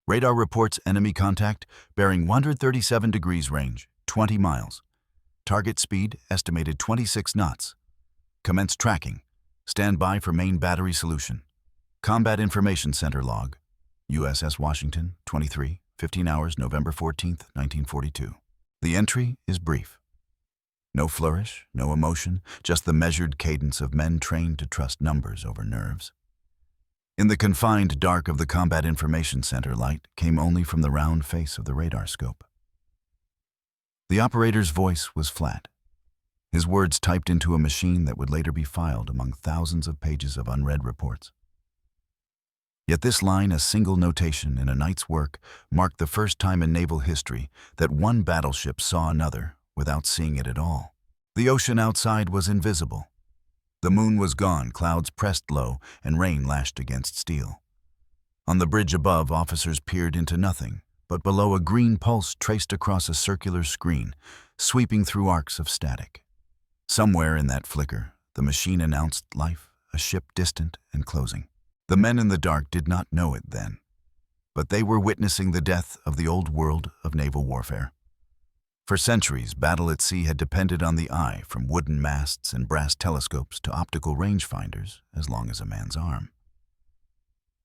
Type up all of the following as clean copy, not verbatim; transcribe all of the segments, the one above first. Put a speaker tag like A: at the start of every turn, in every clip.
A: Radar reports enemy contact bearing 137 degrees range, 20 miles. Target speed estimated 26 knots. Commence tracking. Stand by for main battery solution. Combat Information Center log. USS Washington, 23, 15 hours, November 14, 1942. The entry is brief. No flourish, no emotion, just the measured cadence of men trained to trust numbers over nerves. In the confined dark of the Combat Information Center, light came only from the round face of the radar scope. The operator's voice was flat, his words typed into a machine that would later be filed among thousands of pages of unread reports. Yet this line, a single notation in a night's work, marked the first time in naval history that one battleship saw another without seeing it at all. The ocean outside was invisible. The moon was gone, clouds pressed low, and rain lashed against steel. On the bridge above, officers peered into nothing, but below a green pulse traced across a circular screen, sweeping through arcs of static. Somewhere in that flicker, the machine announced life, a ship distant and closing. The men in the dark did not know it then, but they were witnessing the death of the old world of naval warfare. For centuries, battle at sea had depended on the eye, from wooden masts and brass telescopes to optical rangefinders as long as a man's arm.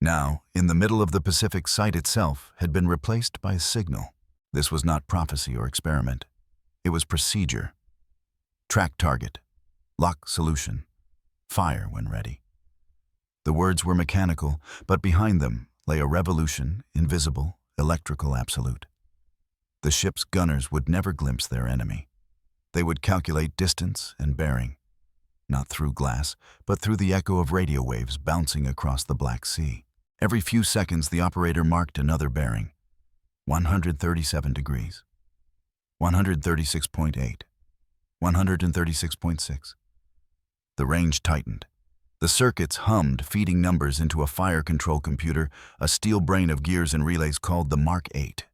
A: Now, in the middle of the Pacific, sight itself had been replaced by a signal. This was not prophecy or experiment. It was procedure. Track target. Lock solution. Fire when ready. The words were mechanical, but behind them lay a revolution, invisible, electrical absolute. The ship's gunners would never glimpse their enemy. They would calculate distance and bearing, not through glass, but through the echo of radio waves bouncing across the Black Sea. Every few seconds, the operator marked another bearing. 137 degrees. 136.8. 136.6. The range tightened. The circuits hummed, feeding numbers into a fire control computer, a steel brain of gears and relays called the Mark 8.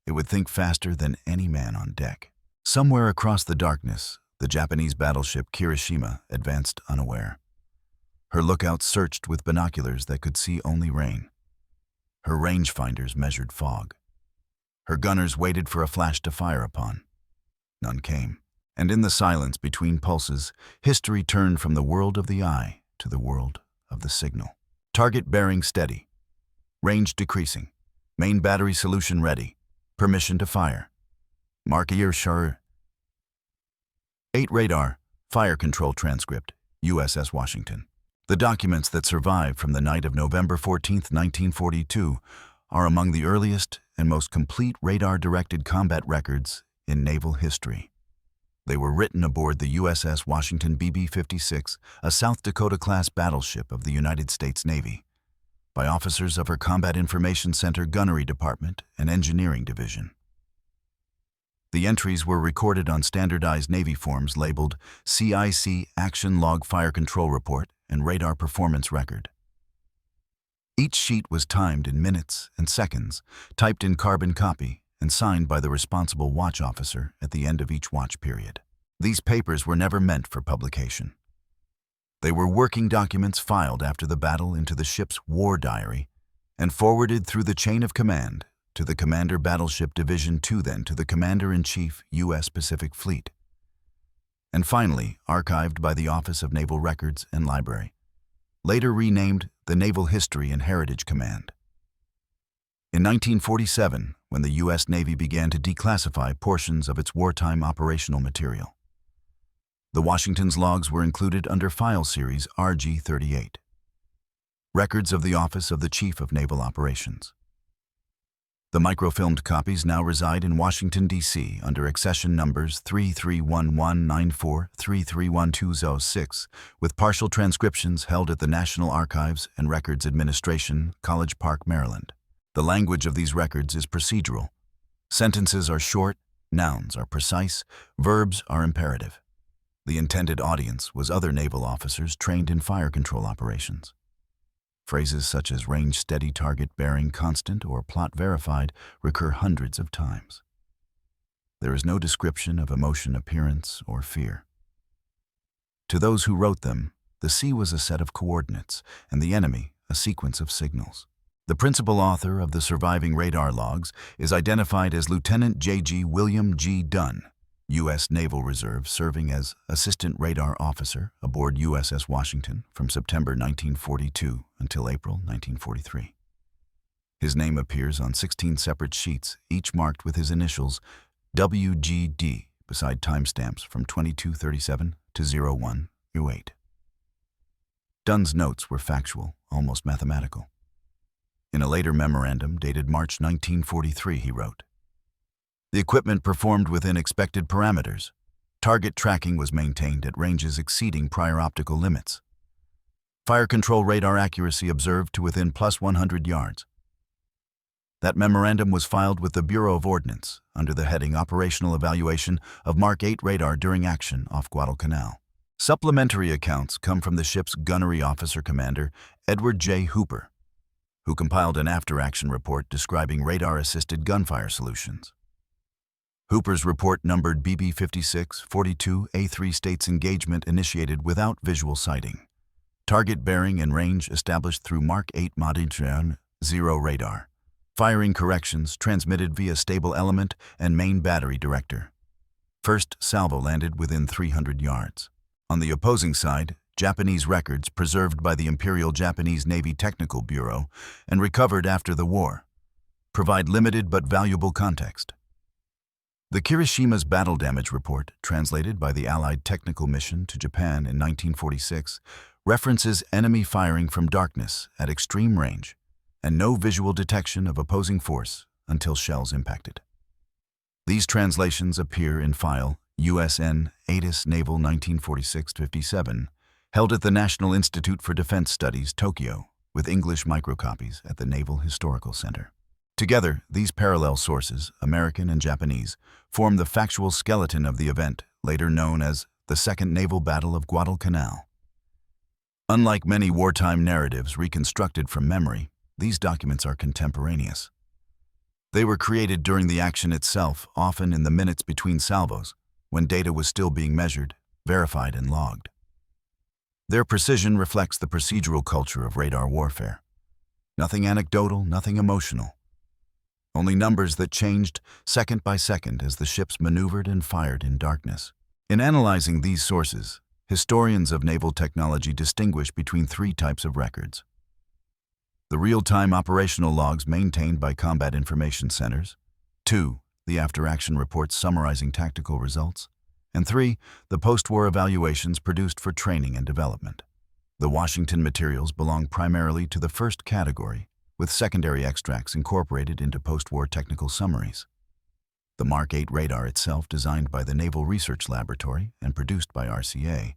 A: It would think faster than any man on deck. Somewhere across the darkness, the Japanese battleship Kirishima advanced unaware. Her lookouts searched with binoculars that could see only rain. Her rangefinders measured fog. Her gunners waited for a flash to fire upon. None came. And in the silence between pulses, history turned from the world of the eye to the world of the signal. Target bearing steady. Range decreasing. Main battery solution ready. Permission to fire. Markier Shar. 8 radar. Fire control transcript. USS Washington. The documents that survive from the night of November 14, 1942, are among the earliest and most complete radar-directed combat records in naval history. They were written aboard the USS Washington BB-56, a South Dakota-class battleship of the United States Navy, by officers of her Combat Information Center Gunnery Department and Engineering Division. The entries were recorded on standardized Navy forms labeled CIC Action Log Fire Control Report and Radar Performance Record. Each sheet was timed in minutes and seconds, typed in carbon copy, and signed by the responsible watch officer at the end of each watch period. These papers were never meant for publication. They were working documents filed after the battle into the ship's war diary and forwarded through the chain of command to the Commander Battleship Division II, then to the Commander-in-Chief, U.S. Pacific Fleet, and finally archived by the Office of Naval Records and Library, later renamed the Naval History and Heritage Command. In 1947, when the U.S. Navy began to declassify portions of its wartime operational material, the Washington's logs were included under File Series RG-38, Records of the Office of the Chief of Naval Operations. The microfilmed copies now reside in Washington, D.C. under accession numbers 331194, 331206, with partial transcriptions held at the National Archives and Records Administration, College Park, Maryland. The language of these records is procedural. Sentences are short, nouns are precise, verbs are imperative. The intended audience was other naval officers trained in fire control operations. Phrases such as range steady, target bearing constant, or plot verified recur hundreds of times. There is no description of emotion, appearance, or fear. To those who wrote them, the sea was a set of coordinates, and the enemy a sequence of signals. The principal author of the surviving radar logs is identified as Lieutenant J.G. William G. Dunn, U.S. Naval Reserve, serving as Assistant Radar Officer aboard USS Washington from September 1942 until April 1943. His name appears on 16 separate sheets, each marked with his initials WGD, beside timestamps from 2237 to 0108. Dunn's notes were factual, almost mathematical. In a later memorandum dated March 1943, he wrote, "The equipment performed within expected parameters. Target tracking was maintained at ranges exceeding prior optical limits. Fire control radar accuracy observed to within plus 100 yards. That memorandum was filed with the Bureau of Ordnance under the heading Operational Evaluation of Mark 8 Radar during action off Guadalcanal. Supplementary accounts come from the ship's gunnery officer commander, Edward J. Hooper, who compiled an after-action report describing radar-assisted gunfire solutions. Hooper's report numbered BB5642A3 states engagement initiated without visual sighting. Target bearing and range established through Mark 8 Modern 0 radar. Firing corrections transmitted via stable element and main battery director. First salvo landed within 300 yards. On the opposing side, Japanese records preserved by the Imperial Japanese Navy Technical Bureau and recovered after the war provide limited but valuable context. The Kirishima's battle damage report, translated by the Allied Technical Mission to Japan in 1946, references enemy firing from darkness at extreme range and no visual detection of opposing force until shells impacted. These translations appear in file USN ATIS Naval 1946-57, held at the National Institute for Defense Studies, Tokyo, with English microcopies at the Naval Historical Center. Together, these parallel sources, American and Japanese, form the factual skeleton of the event, later known as the Second Naval Battle of Guadalcanal. Unlike many wartime narratives reconstructed from memory, these documents are contemporaneous. They were created during the action itself, often in the minutes between salvos, when data was still being measured, verified, and logged. Their precision reflects the procedural culture of radar warfare. Nothing anecdotal, nothing emotional. Only numbers that changed second by second as the ships maneuvered and fired in darkness. In analyzing these sources, historians of naval technology distinguish between three types of records: the real-time operational logs maintained by combat information centers, 2, the after-action reports summarizing tactical results, and 3, the post-war evaluations produced for training and development. The Washington materials belong primarily to the first category, with secondary extracts incorporated into post-war technical summaries. The Mark 8 radar itself, designed by the Naval Research Laboratory and produced by RCA,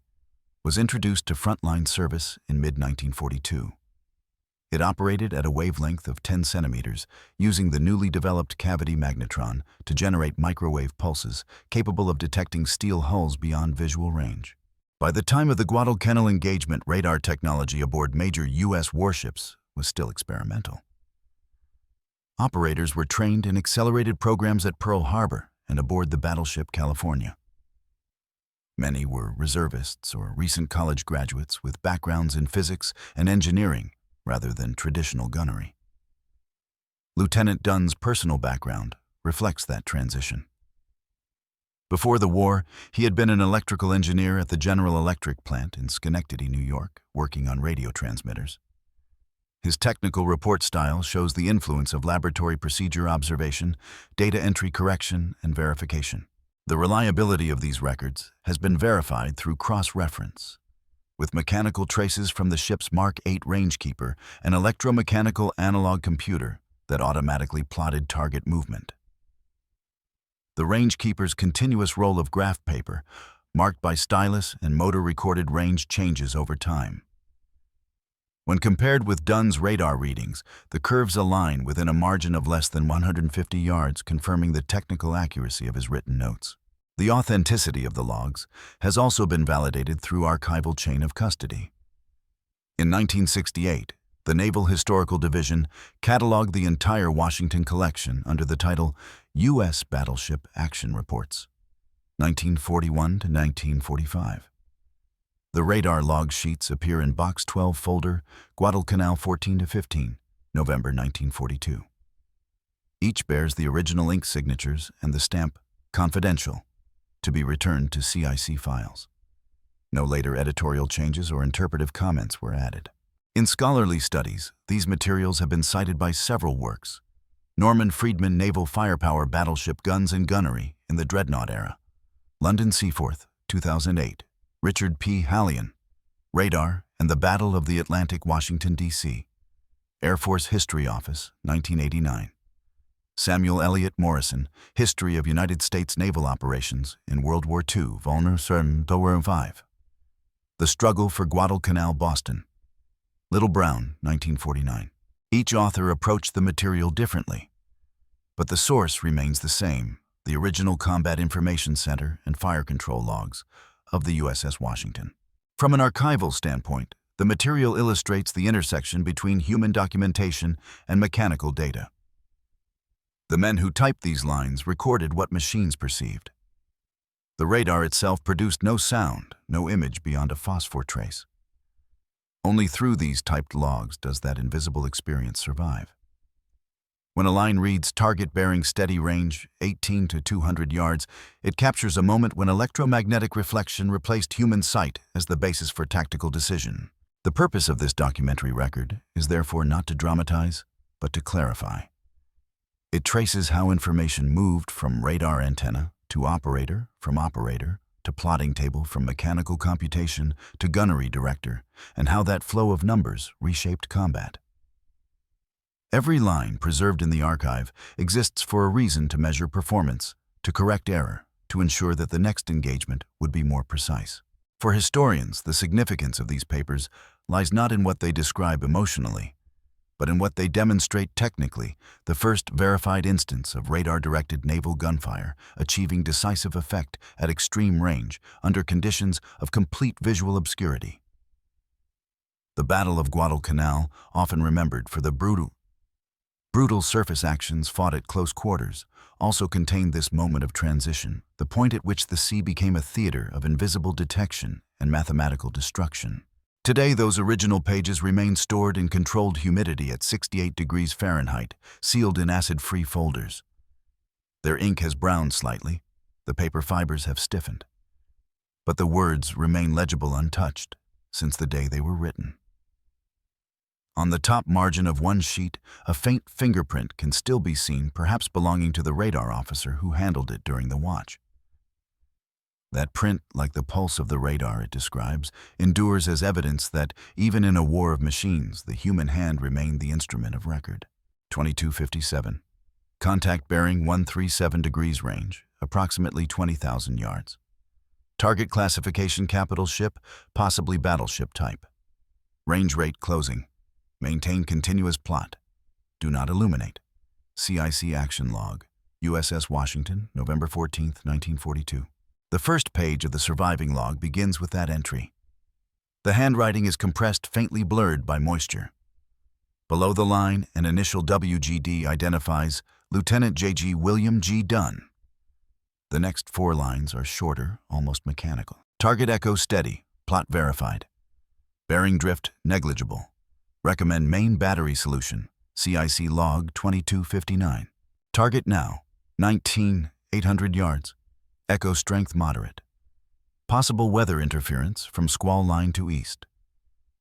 A: was introduced to frontline service in mid-1942. It operated at a wavelength of 10 centimeters, using the newly developed cavity magnetron to generate microwave pulses capable of detecting steel hulls beyond visual range. By the time of the Guadalcanal engagement, radar technology aboard major U.S. warships was still experimental. Operators were trained in accelerated programs at Pearl Harbor and aboard the battleship California. Many were reservists or recent college graduates with backgrounds in physics and engineering rather than traditional gunnery. Lieutenant Dunn's personal background reflects that transition. Before the war, he had been an electrical engineer at the General Electric plant in Schenectady, New York, working on radio transmitters. His technical report style shows the influence of laboratory procedure observation, data entry correction, and verification. The reliability of these records has been verified through cross-reference, with mechanical traces from the ship's Mark 8 rangekeeper, an electromechanical analog computer that automatically plotted target movement. The rangekeeper's continuous roll of graph paper, marked by stylus and motor-recorded range changes over time. When compared with Dunn's radar readings, the curves align within a margin of less than 150 yards, confirming the technical accuracy of his written notes. The authenticity of the logs has also been validated through archival chain of custody. In 1968, the Naval Historical Division cataloged the entire Washington collection under the title U.S. Battleship Action Reports, 1941 to 1945. The radar log sheets appear in Box 12 folder, Guadalcanal 14 to 15, November 1942. Each bears the original ink signatures and the stamp "Confidential," to be returned to CIC files. No later editorial changes or interpretive comments were added. In scholarly studies, these materials have been cited by several works. Norman Friedman, Naval Firepower Battleship Guns and Gunnery in the Dreadnought Era. London Seaforth, 2008. Richard P. Hallion, Radar and the Battle of the Atlantic, Washington, D.C. Air Force History Office, 1989. Samuel Eliot Morrison, History of United States Naval Operations in World War II, Volume 5. The Struggle for Guadalcanal, Boston. Little Brown, 1949. Each author approached the material differently, but the source remains the same, the original Combat Information Center and fire control logs of the USS Washington. From an archival standpoint, the material illustrates the intersection between human documentation and mechanical data. The men who typed these lines recorded what machines perceived. The radar itself produced no sound, no image beyond a phosphor trace. Only through these typed logs does that invisible experience survive. When a line reads "target bearing steady range 18 to 200 yards, it captures a moment when electromagnetic reflection replaced human sight as the basis for tactical decision. The purpose of this documentary record is therefore not to dramatize, but to clarify. It traces how information moved from radar antenna to operator, from operator to plotting table, from mechanical computation to gunnery director, and how that flow of numbers reshaped combat. Every line preserved in the archive exists for a reason: to measure performance, to correct error, to ensure that the next engagement would be more precise. For historians, the significance of these papers lies not in what they describe emotionally, but in what they demonstrate technically: the first verified instance of radar-directed naval gunfire achieving decisive effect at extreme range under conditions of complete visual obscurity. The Battle of Guadalcanal, often remembered for the brutal surface actions fought at close quarters, also contained this moment of transition, the point at which the sea became a theater of invisible detection and mathematical destruction. Today, those original pages remain stored in controlled humidity at 68 degrees Fahrenheit, sealed in acid-free folders. Their ink has browned slightly, the paper fibers have stiffened, but the words remain legible untouched since the day they were written. On the top margin of one sheet, a faint fingerprint can still be seen, perhaps belonging to the radar officer who handled it during the watch. That print, like the pulse of the radar it describes, endures as evidence that, even in a war of machines, the human hand remained the instrument of record. 2257. Contact bearing 137 degrees range, approximately 20,000 yards. Target classification: capital ship, possibly battleship type. Range rate closing. Maintain continuous plot. Do not illuminate. CIC action log. USS Washington, November 14, 1942. The first page of the surviving log begins with that entry. The handwriting is compressed, faintly blurred by moisture. Below the line, an initial WGD identifies Lieutenant J.G. William G. Dunn. The next four lines are shorter, almost mechanical. Target echo steady, plot verified. Bearing drift negligible. Recommend main battery solution, CIC log 2259. Target now, 800 yards. Echo strength moderate. Possible weather interference from squall line to east.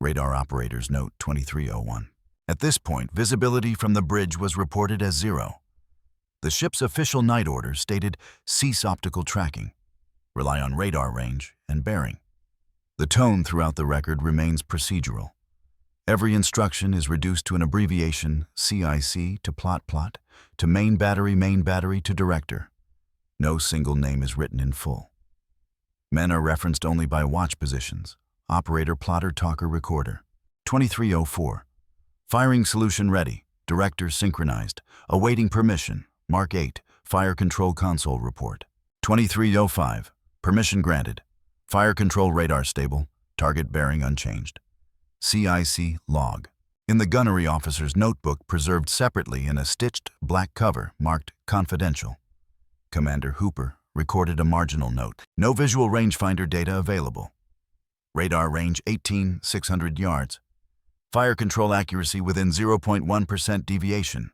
A: Radar operators note 2301. At this point, visibility from the bridge was reported as 0. The ship's official night order stated cease optical tracking, rely on radar range and bearing. The tone throughout the record remains procedural. Every instruction is reduced to an abbreviation: CIC to plot to main battery to director. No single name is written in full. Men are referenced only by watch positions: operator, plotter, talker, recorder. 2304. Firing solution ready, director synchronized, awaiting permission, Mark 8, fire control console report. 2305. Permission granted, fire control radar stable, target bearing unchanged. CIC log. In the gunnery officer's notebook, preserved separately in a stitched black cover marked confidential. Commander Hooper recorded a marginal note: no visual rangefinder data available. Radar range 600 yards. Fire control accuracy within 0.1% deviation.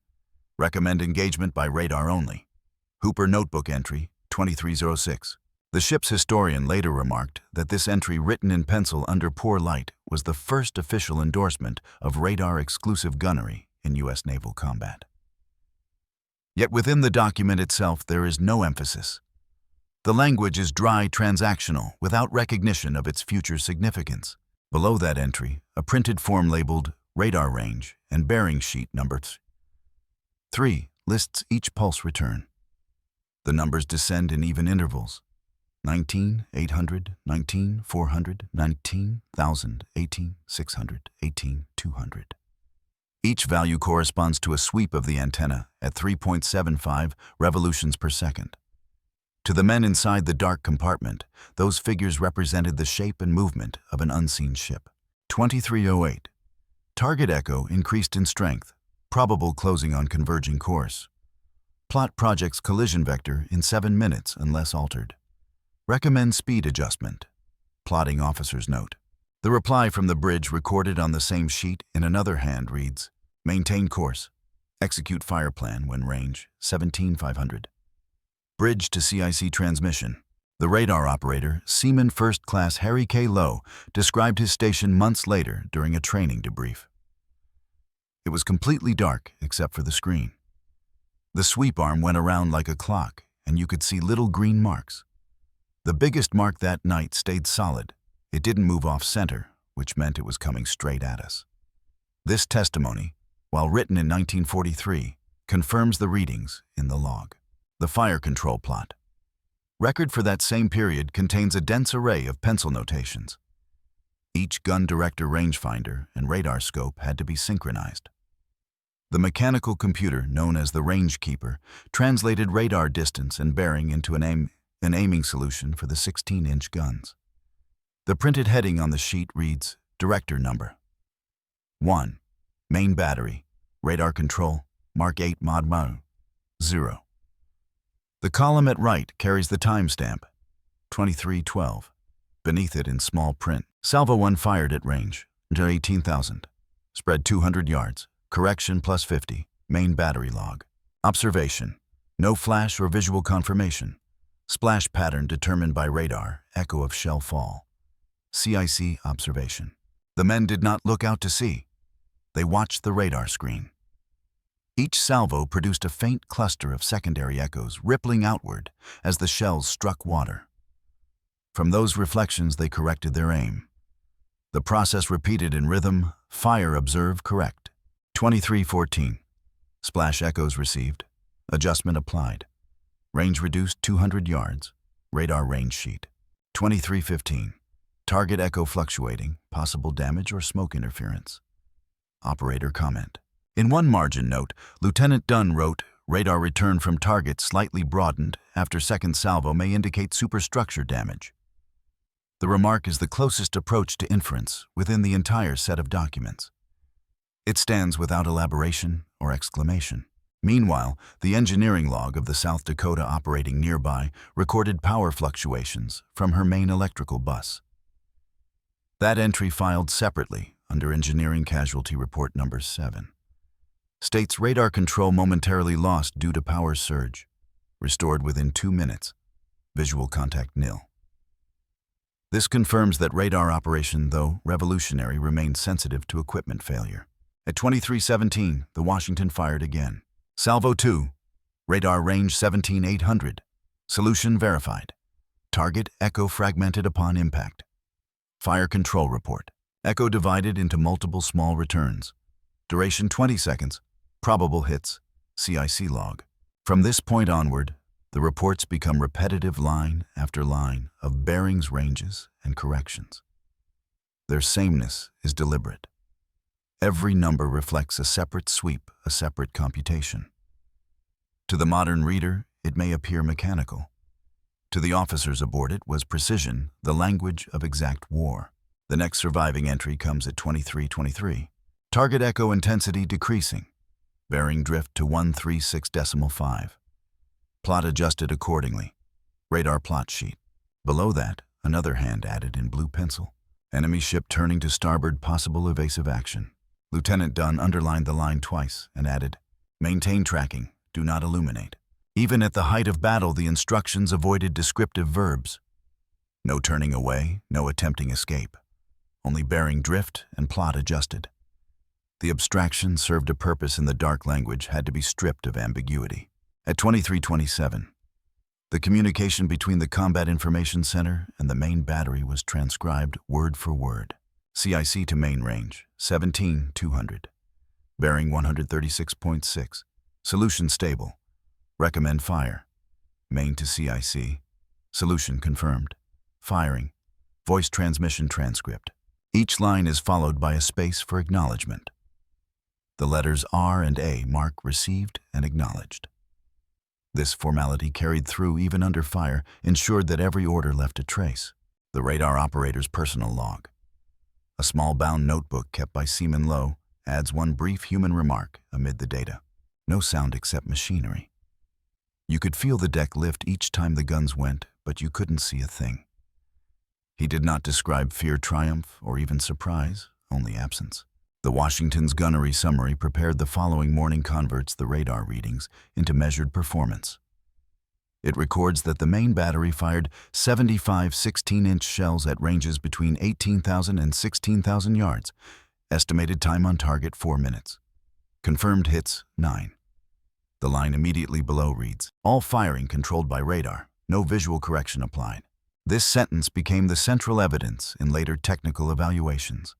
A: Recommend engagement by radar only. Hooper Notebook Entry 2306. The ship's historian later remarked that this entry, written in pencil under poor light, was the first official endorsement of radar-exclusive gunnery in U.S. naval combat. Yet within the document itself there is no emphasis. The language is dry transactional, without recognition of its future significance. Below that entry, a printed form labeled Radar Range and Bearing Sheet number 3 lists each pulse return. The numbers descend in even intervals. 19, 800, 19, 400, 19,000, 18, 600, 18, 200. Each value corresponds to a sweep of the antenna at 3.75 revolutions per second. To the men inside the dark compartment, those figures represented the shape and movement of an unseen ship. 2308. Target echo increased in strength, probable closing on converging course. Plot project's collision vector in 7 minutes unless altered. Recommend speed adjustment. Plotting officer's note. The reply from the bridge recorded on the same sheet in another hand reads, maintain course. Execute fire plan when range 17,500. Bridge to CIC transmission. The radar operator, Seaman First Class Harry K. Lowe, described his station months later during a training debrief. It was completely dark except for the screen. The sweep arm went around like a clock, and you could see little green marks. The biggest mark that night stayed solid. It didn't move off center, which meant it was coming straight at us. This testimony, while written in 1943, confirms the readings in the log. The fire control plot. Record for that same period contains a dense array of pencil notations. Each gun director rangefinder and radar scope had to be synchronized. The mechanical computer, known as the range keeper, translated radar distance and bearing into an aiming solution for the 16-inch guns. The printed heading on the sheet reads, Director Number 1. Main Battery, Radar Control, Mark 8 Mod Mo, 0. The column at right carries the timestamp, 2312. Beneath it in small print, Salvo 1 fired at range, 18,000. Spread 200 yards, correction plus 50, main battery log. Observation, no flash or visual confirmation. Splash pattern determined by radar, echo of shell fall. CIC observation. The men did not look out to sea. They watched the radar screen. Each salvo produced a faint cluster of secondary echoes rippling outward as the shells struck water. From those reflections they corrected their aim. The process repeated in rhythm, fire observe correct. 2314. Splash echoes received. Adjustment applied. Range reduced 200 yards. Radar range sheet. 2315. Target echo fluctuating, possible damage or smoke interference. Operator comment. In one margin note, Lieutenant Dunn wrote, radar return from target slightly broadened after second salvo may indicate superstructure damage. The remark is the closest approach to inference within the entire set of documents. It stands without elaboration or exclamation. Meanwhile, the engineering log of the South Dakota operating nearby recorded power fluctuations from her main electrical bus. That entry filed separately under Engineering Casualty Report number 7. States radar control momentarily lost due to power surge. Restored within 2 minutes. Visual contact nil. This confirms that radar operation, though revolutionary, remained sensitive to equipment failure. At 2317, the Washington fired again. Salvo 2. Radar range 17,800. Solution verified. Target echo fragmented upon impact. Fire control report. Echo divided into multiple small returns. Duration 20 seconds. Probable hits. CIC log. From this point onward, the reports become repetitive line after line of bearings, ranges, and corrections. Their sameness is deliberate. Every number reflects a separate sweep, a separate computation. To the modern reader, it may appear mechanical. To the officers aboard it was precision, the language of exact war. The next surviving entry comes at 2323. Target echo intensity decreasing. Bearing drift to 136.5. Plot adjusted accordingly. Radar plot sheet. Below that, another hand added in blue pencil. Enemy ship turning to starboard, possible evasive action. Lieutenant Dunn underlined the line twice and added, "Maintain tracking, do not illuminate." Even at the height of battle, the instructions avoided descriptive verbs. No turning away, no attempting escape. Only bearing drift and plot adjusted. The abstraction served a purpose in the dark language had to be stripped of ambiguity. At 23:27, the communication between the Combat Information Center and the main battery was transcribed word for word. CIC to main range, 17-200. Bearing 136.6. Solution stable. Recommend fire. Main to CIC. Solution confirmed. Firing. Voice transmission transcript. Each line is followed by a space for acknowledgement. The letters R and A mark received and acknowledged. This formality, carried through even under fire, ensured that every order left a trace. The radar operator's personal log. A small bound notebook kept by Seaman Lowe adds one brief human remark amid the data. No sound except machinery. You could feel the deck lift each time the guns went, but you couldn't see a thing. He did not describe fear, triumph, or even surprise, only absence. The Washington's gunnery summary prepared the following morning converts the radar readings into measured performance. It records that the main battery fired 75 16-inch shells at ranges between 18,000 and 16,000 yards. Estimated time on target 4 minutes. Confirmed hits 9. The line immediately below reads, "All firing controlled by radar, no visual correction applied." This sentence became the central evidence in later technical evaluations.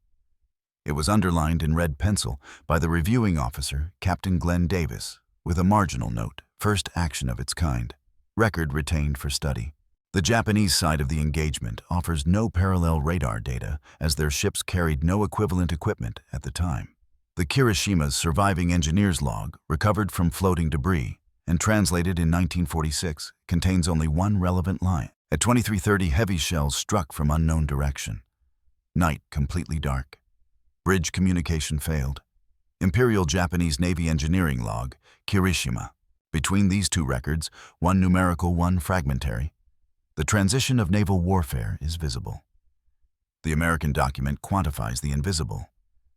A: It was underlined in red pencil by the reviewing officer, Captain Glenn Davis, with a marginal note, "First action of its kind. Record retained for study." The Japanese side of the engagement offers no parallel radar data, as their ships carried no equivalent equipment at the time. The Kirishima's surviving engineer's log, recovered from floating debris and translated in 1946, contains only one relevant line. At 23:30, heavy shells struck from unknown direction. Night completely dark. Bridge communication failed. Imperial Japanese Navy engineering log, Kirishima. Between these two records, one numerical, one fragmentary, the transition of naval warfare is visible. The American document quantifies the invisible.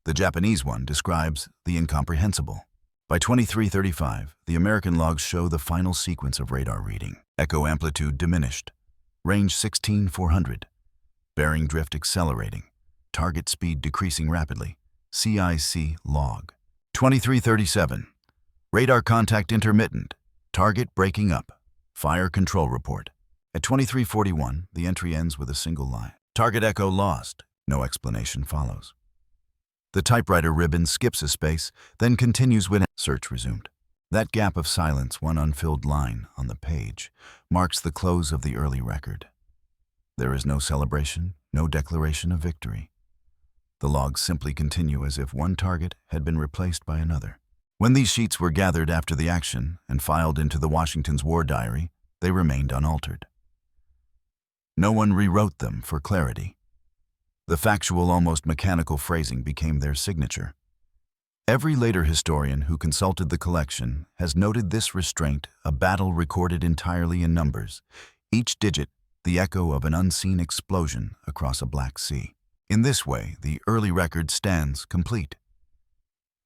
A: The Japanese one describes the incomprehensible. By 23:35, the American logs show the final sequence of radar reading. Echo amplitude diminished. Range 16-400. Bearing drift accelerating. Target speed decreasing rapidly. CIC log. 23:37. Radar contact intermittent. Target breaking up. Fire control report. At 23:41, the entry ends with a single line. Target echo lost. No explanation follows. The typewriter ribbon skips a space, then continues with search resumed. That gap of silence, one unfilled line on the page, marks the close of the early record. There is no celebration, no declaration of victory. The logs simply continue as if one target had been replaced by another. When these sheets were gathered after the action and filed into the Washington's War Diary, they remained unaltered. No one rewrote them for clarity. The factual, almost mechanical phrasing became their signature. Every later historian who consulted the collection has noted this restraint, a battle recorded entirely in numbers, each digit the echo of an unseen explosion across a black sea. In this way, the early record stands complete.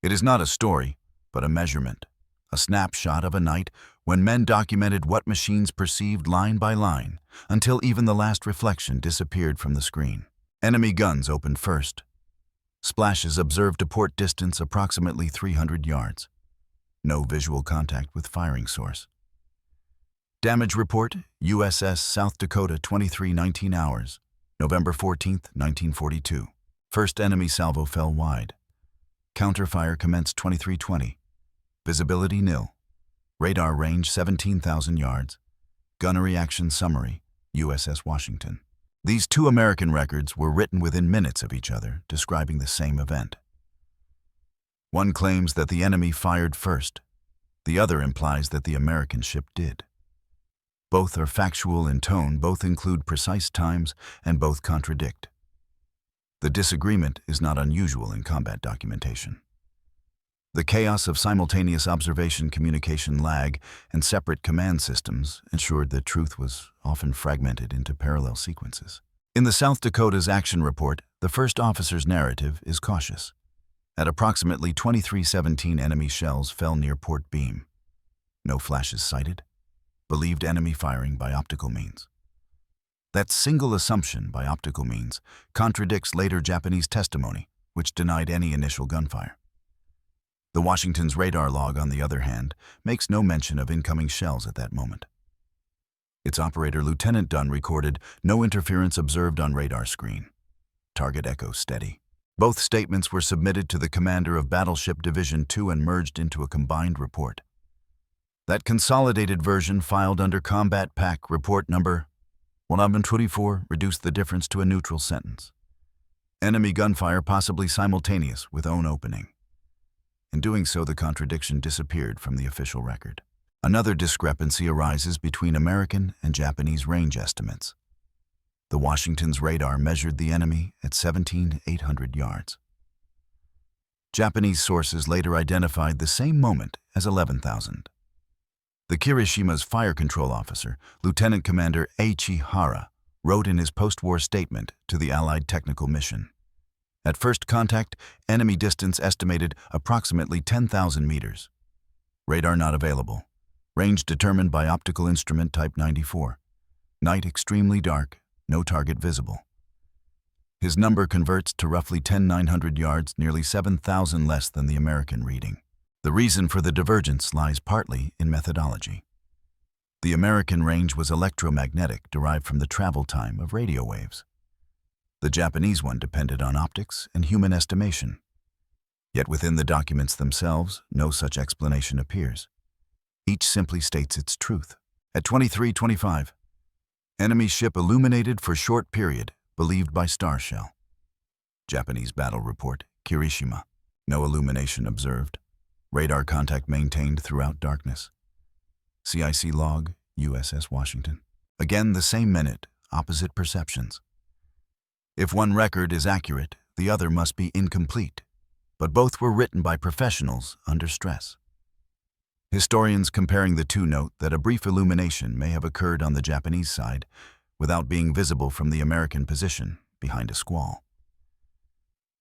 A: It is not a story, but a measurement, a snapshot of a night when men documented what machines perceived line by line, until even the last reflection disappeared from the screen. Enemy guns opened first. Splashes observed to port distance approximately 300 yards. No visual contact with firing source. Damage report, USS South Dakota, 23:19 hours, November 14, 1942. First enemy salvo fell wide. Counterfire commenced 23:20. Visibility nil. Radar range 17,000 yards. Gunnery action summary, USS Washington. These two American records were written within minutes of each other, describing the same event. One claims that the enemy fired first. The other implies that the American ship did. Both are factual in tone, both include precise times, and both contradict. The disagreement is not unusual in combat documentation. The chaos of simultaneous observation, communication lag, and separate command systems ensured that truth was often fragmented into parallel sequences. In the South Dakota's action report, the first officer's narrative is cautious. At approximately 23:17, enemy shells fell near port beam. No flashes sighted. Believed enemy firing by optical means. That single assumption by optical means contradicts later Japanese testimony, which denied any initial gunfire. The Washington's radar log, on the other hand, makes no mention of incoming shells at that moment. Its operator, Lieutenant Dunn, recorded no interference observed on radar screen. Target echo steady. Both statements were submitted to the commander of Battleship Division 2 and merged into a combined report. That consolidated version, filed under Combat Pack Report Number 1124, reduced the difference to a neutral sentence. Enemy gunfire possibly simultaneous with own opening. In doing so, the contradiction disappeared from the official record. Another discrepancy arises between American and Japanese range estimates. The Washington's radar measured the enemy at 17,800 yards. Japanese sources later identified the same moment as 11,000. The Kirishima's fire control officer, Lieutenant Commander Eiichi Hara, wrote in his post-war statement to the Allied technical mission. At first contact, enemy distance estimated approximately 10,000 meters. Radar not available. Range determined by optical instrument type 94. Night extremely dark, no target visible. His number converts to roughly 10,900 yards, nearly 7,000 less than the American reading. The reason for the divergence lies partly in methodology. The American range was electromagnetic, derived from the travel time of radio waves. The Japanese one depended on optics and human estimation. Yet within the documents themselves, no such explanation appears. Each simply states its truth. At 23:25, enemy ship illuminated for short period, believed by star shell. Japanese battle report, Kirishima. No illumination observed. Radar contact maintained throughout darkness. CIC log, USS Washington. Again the same minute, opposite perceptions. If one record is accurate, the other must be incomplete, but both were written by professionals under stress. Historians comparing the two note that a brief illumination may have occurred on the Japanese side without being visible from the American position behind a squall.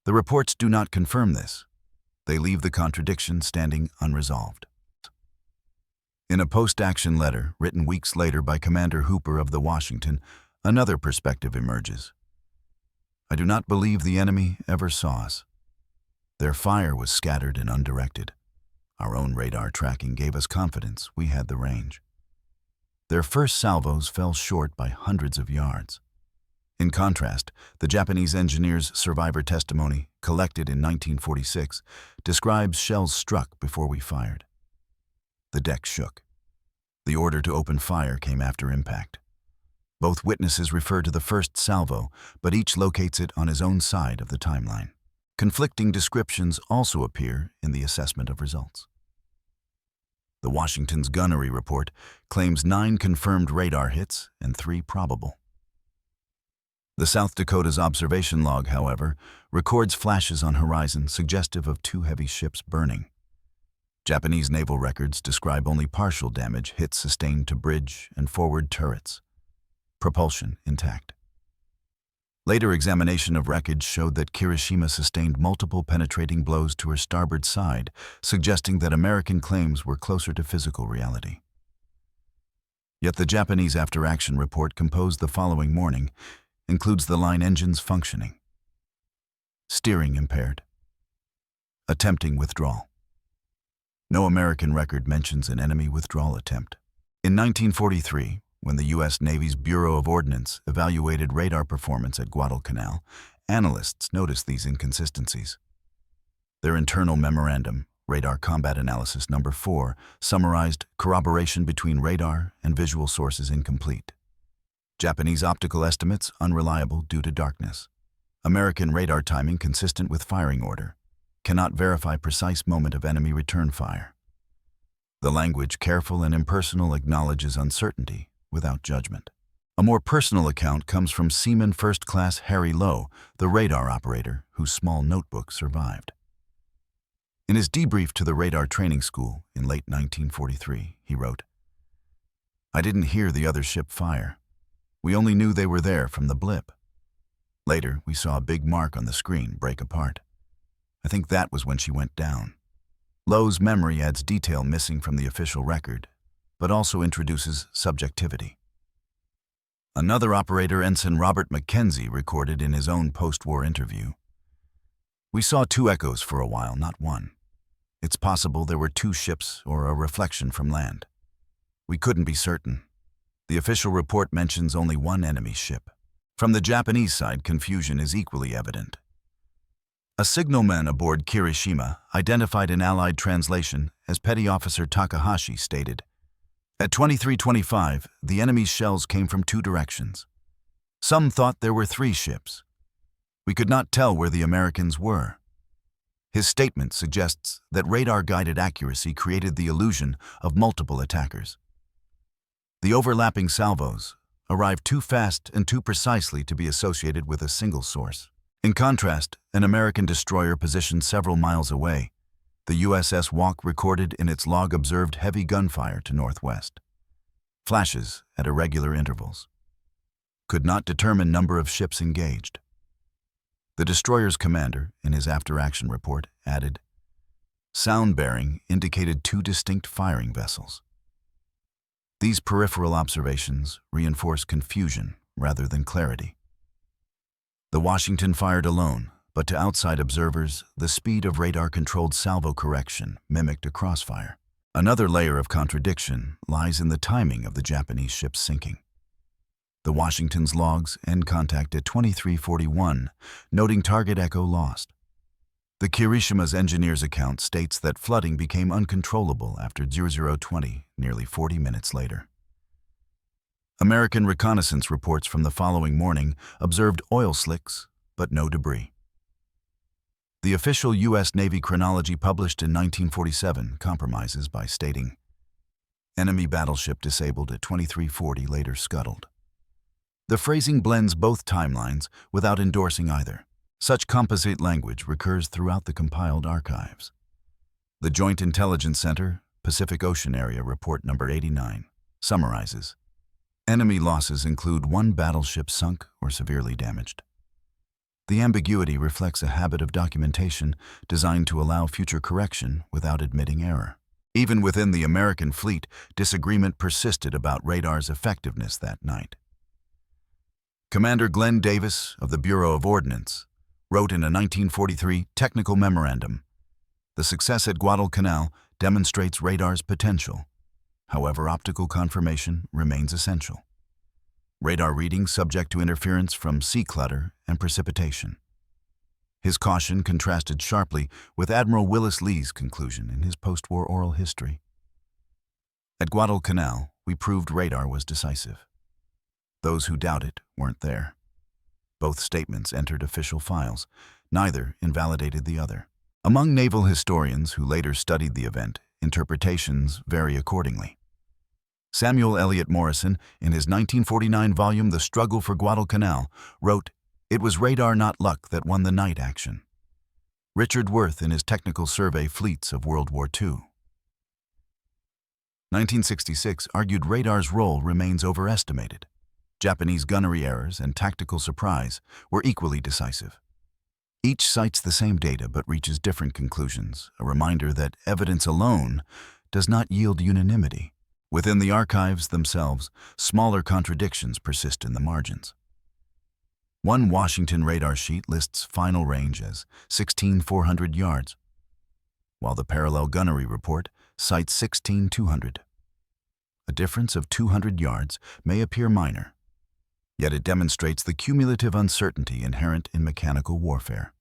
A: The reports do not confirm this. They leave the contradiction standing unresolved. In a post-action letter written weeks later by Commander Hooper of the Washington, another perspective emerges. I do not believe the enemy ever saw us. Their fire was scattered and undirected. Our own radar tracking gave us confidence we had the range. Their first salvos fell short by hundreds of yards. In contrast, the Japanese engineer's survivor testimony, collected in 1946, describes shells struck before we fired. The deck shook. The order to open fire came after impact. Both witnesses refer to the first salvo, but each locates it on his own side of the timeline. Conflicting descriptions also appear in the assessment of results. The Washington's gunnery report claims 9 confirmed radar hits and 3 probable. The South Dakota's observation log, however, records flashes on horizon suggestive of 2 heavy ships burning. Japanese naval records describe only partial damage, hits sustained to bridge and forward turrets. Propulsion intact. Later examination of wreckage showed that Kirishima sustained multiple penetrating blows to her starboard side, suggesting that American claims were closer to physical reality. Yet the Japanese after-action report composed the following morning includes the line engines functioning. Steering impaired. Attempting withdrawal. No American record mentions an enemy withdrawal attempt. In 1943, when the U.S. Navy's Bureau of Ordnance evaluated radar performance at Guadalcanal, analysts noticed these inconsistencies. Their internal memorandum, Radar Combat Analysis Number 4, summarized corroboration between radar and visual sources incomplete. Japanese optical estimates unreliable due to darkness. American radar timing consistent with firing order. Cannot verify precise moment of enemy return fire. The language, careful and impersonal, acknowledges uncertainty without judgment. A more personal account comes from Seaman First Class Harry Lowe, the radar operator whose small notebook survived. In his debrief to the radar training school in late 1943, he wrote, "I didn't hear the other ship fire. We only knew they were there from the blip. Later, we saw a big mark on the screen break apart. I think that was when she went down. Lowe's memory adds detail missing from the official record, but also introduces subjectivity. Another operator, Ensign Robert Mackenzie, recorded in his own post-war interview. We saw two echoes for a while, not one. It's possible there were two ships or a reflection from land. We couldn't be certain. The official report mentions only one enemy ship. From the Japanese side, confusion is equally evident. A signalman aboard Kirishima identified an Allied translation as Petty Officer Takahashi stated, "At 23:25, the enemy's shells came from two directions. Some thought there were three ships. We could not tell where the Americans were." His statement suggests that radar-guided accuracy created the illusion of multiple attackers. The overlapping salvos arrived too fast and too precisely to be associated with a single source. In contrast, an American destroyer positioned several miles away, the USS Walk recorded in its log observed heavy gunfire to northwest. Flashes at irregular intervals. Could not determine number of ships engaged. The destroyer's commander, in his after-action report, added, "Sound bearing indicated two distinct firing vessels." These peripheral observations reinforce confusion rather than clarity. The Washington fired alone, but to outside observers, the speed of radar-controlled salvo correction mimicked a crossfire. Another layer of contradiction lies in the timing of the Japanese ship's sinking. The Washington's logs end contact at 23:41, noting target echo lost. The Kirishima's engineer's account states that flooding became uncontrollable after 0020, nearly 40 minutes later. American reconnaissance reports from the following morning observed oil slicks, but no debris. The official U.S. Navy chronology published in 1947 compromises by stating, "Enemy battleship disabled at 23:40, later scuttled." The phrasing blends both timelines without endorsing either. Such composite language recurs throughout the compiled archives. The Joint Intelligence Center, Pacific Ocean Area Report Number 89, summarizes, "Enemy losses include one battleship sunk or severely damaged." The ambiguity reflects a habit of documentation designed to allow future correction without admitting error. Even within the American fleet, disagreement persisted about radar's effectiveness that night. Commander Glenn Davis of the Bureau of Ordnance wrote in a 1943 technical memorandum, "The success at Guadalcanal demonstrates radar's potential. However, optical confirmation remains essential. Radar readings subject to interference from sea clutter and precipitation." His caution contrasted sharply with Admiral Willis Lee's conclusion in his post-war oral history. "At Guadalcanal, we proved radar was decisive. Those who doubt it weren't there." Both statements entered official files. Neither invalidated the other. Among naval historians who later studied the event, interpretations vary accordingly. Samuel Eliot Morison, in his 1949 volume The Struggle for Guadalcanal, wrote, "It was radar, not luck, that won the night action." Richard Worth, in his technical survey Fleets of World War II. 1966 argued radar's role remains overestimated. Japanese gunnery errors and tactical surprise were equally decisive. Each cites the same data but reaches different conclusions, a reminder that evidence alone does not yield unanimity. Within the archives themselves, smaller contradictions persist in the margins. One Washington radar sheet lists final range as 16,400 yards, while the parallel gunnery report cites 16,200. A difference of 200 yards may appear minor, yet it demonstrates the cumulative uncertainty inherent in mechanical warfare.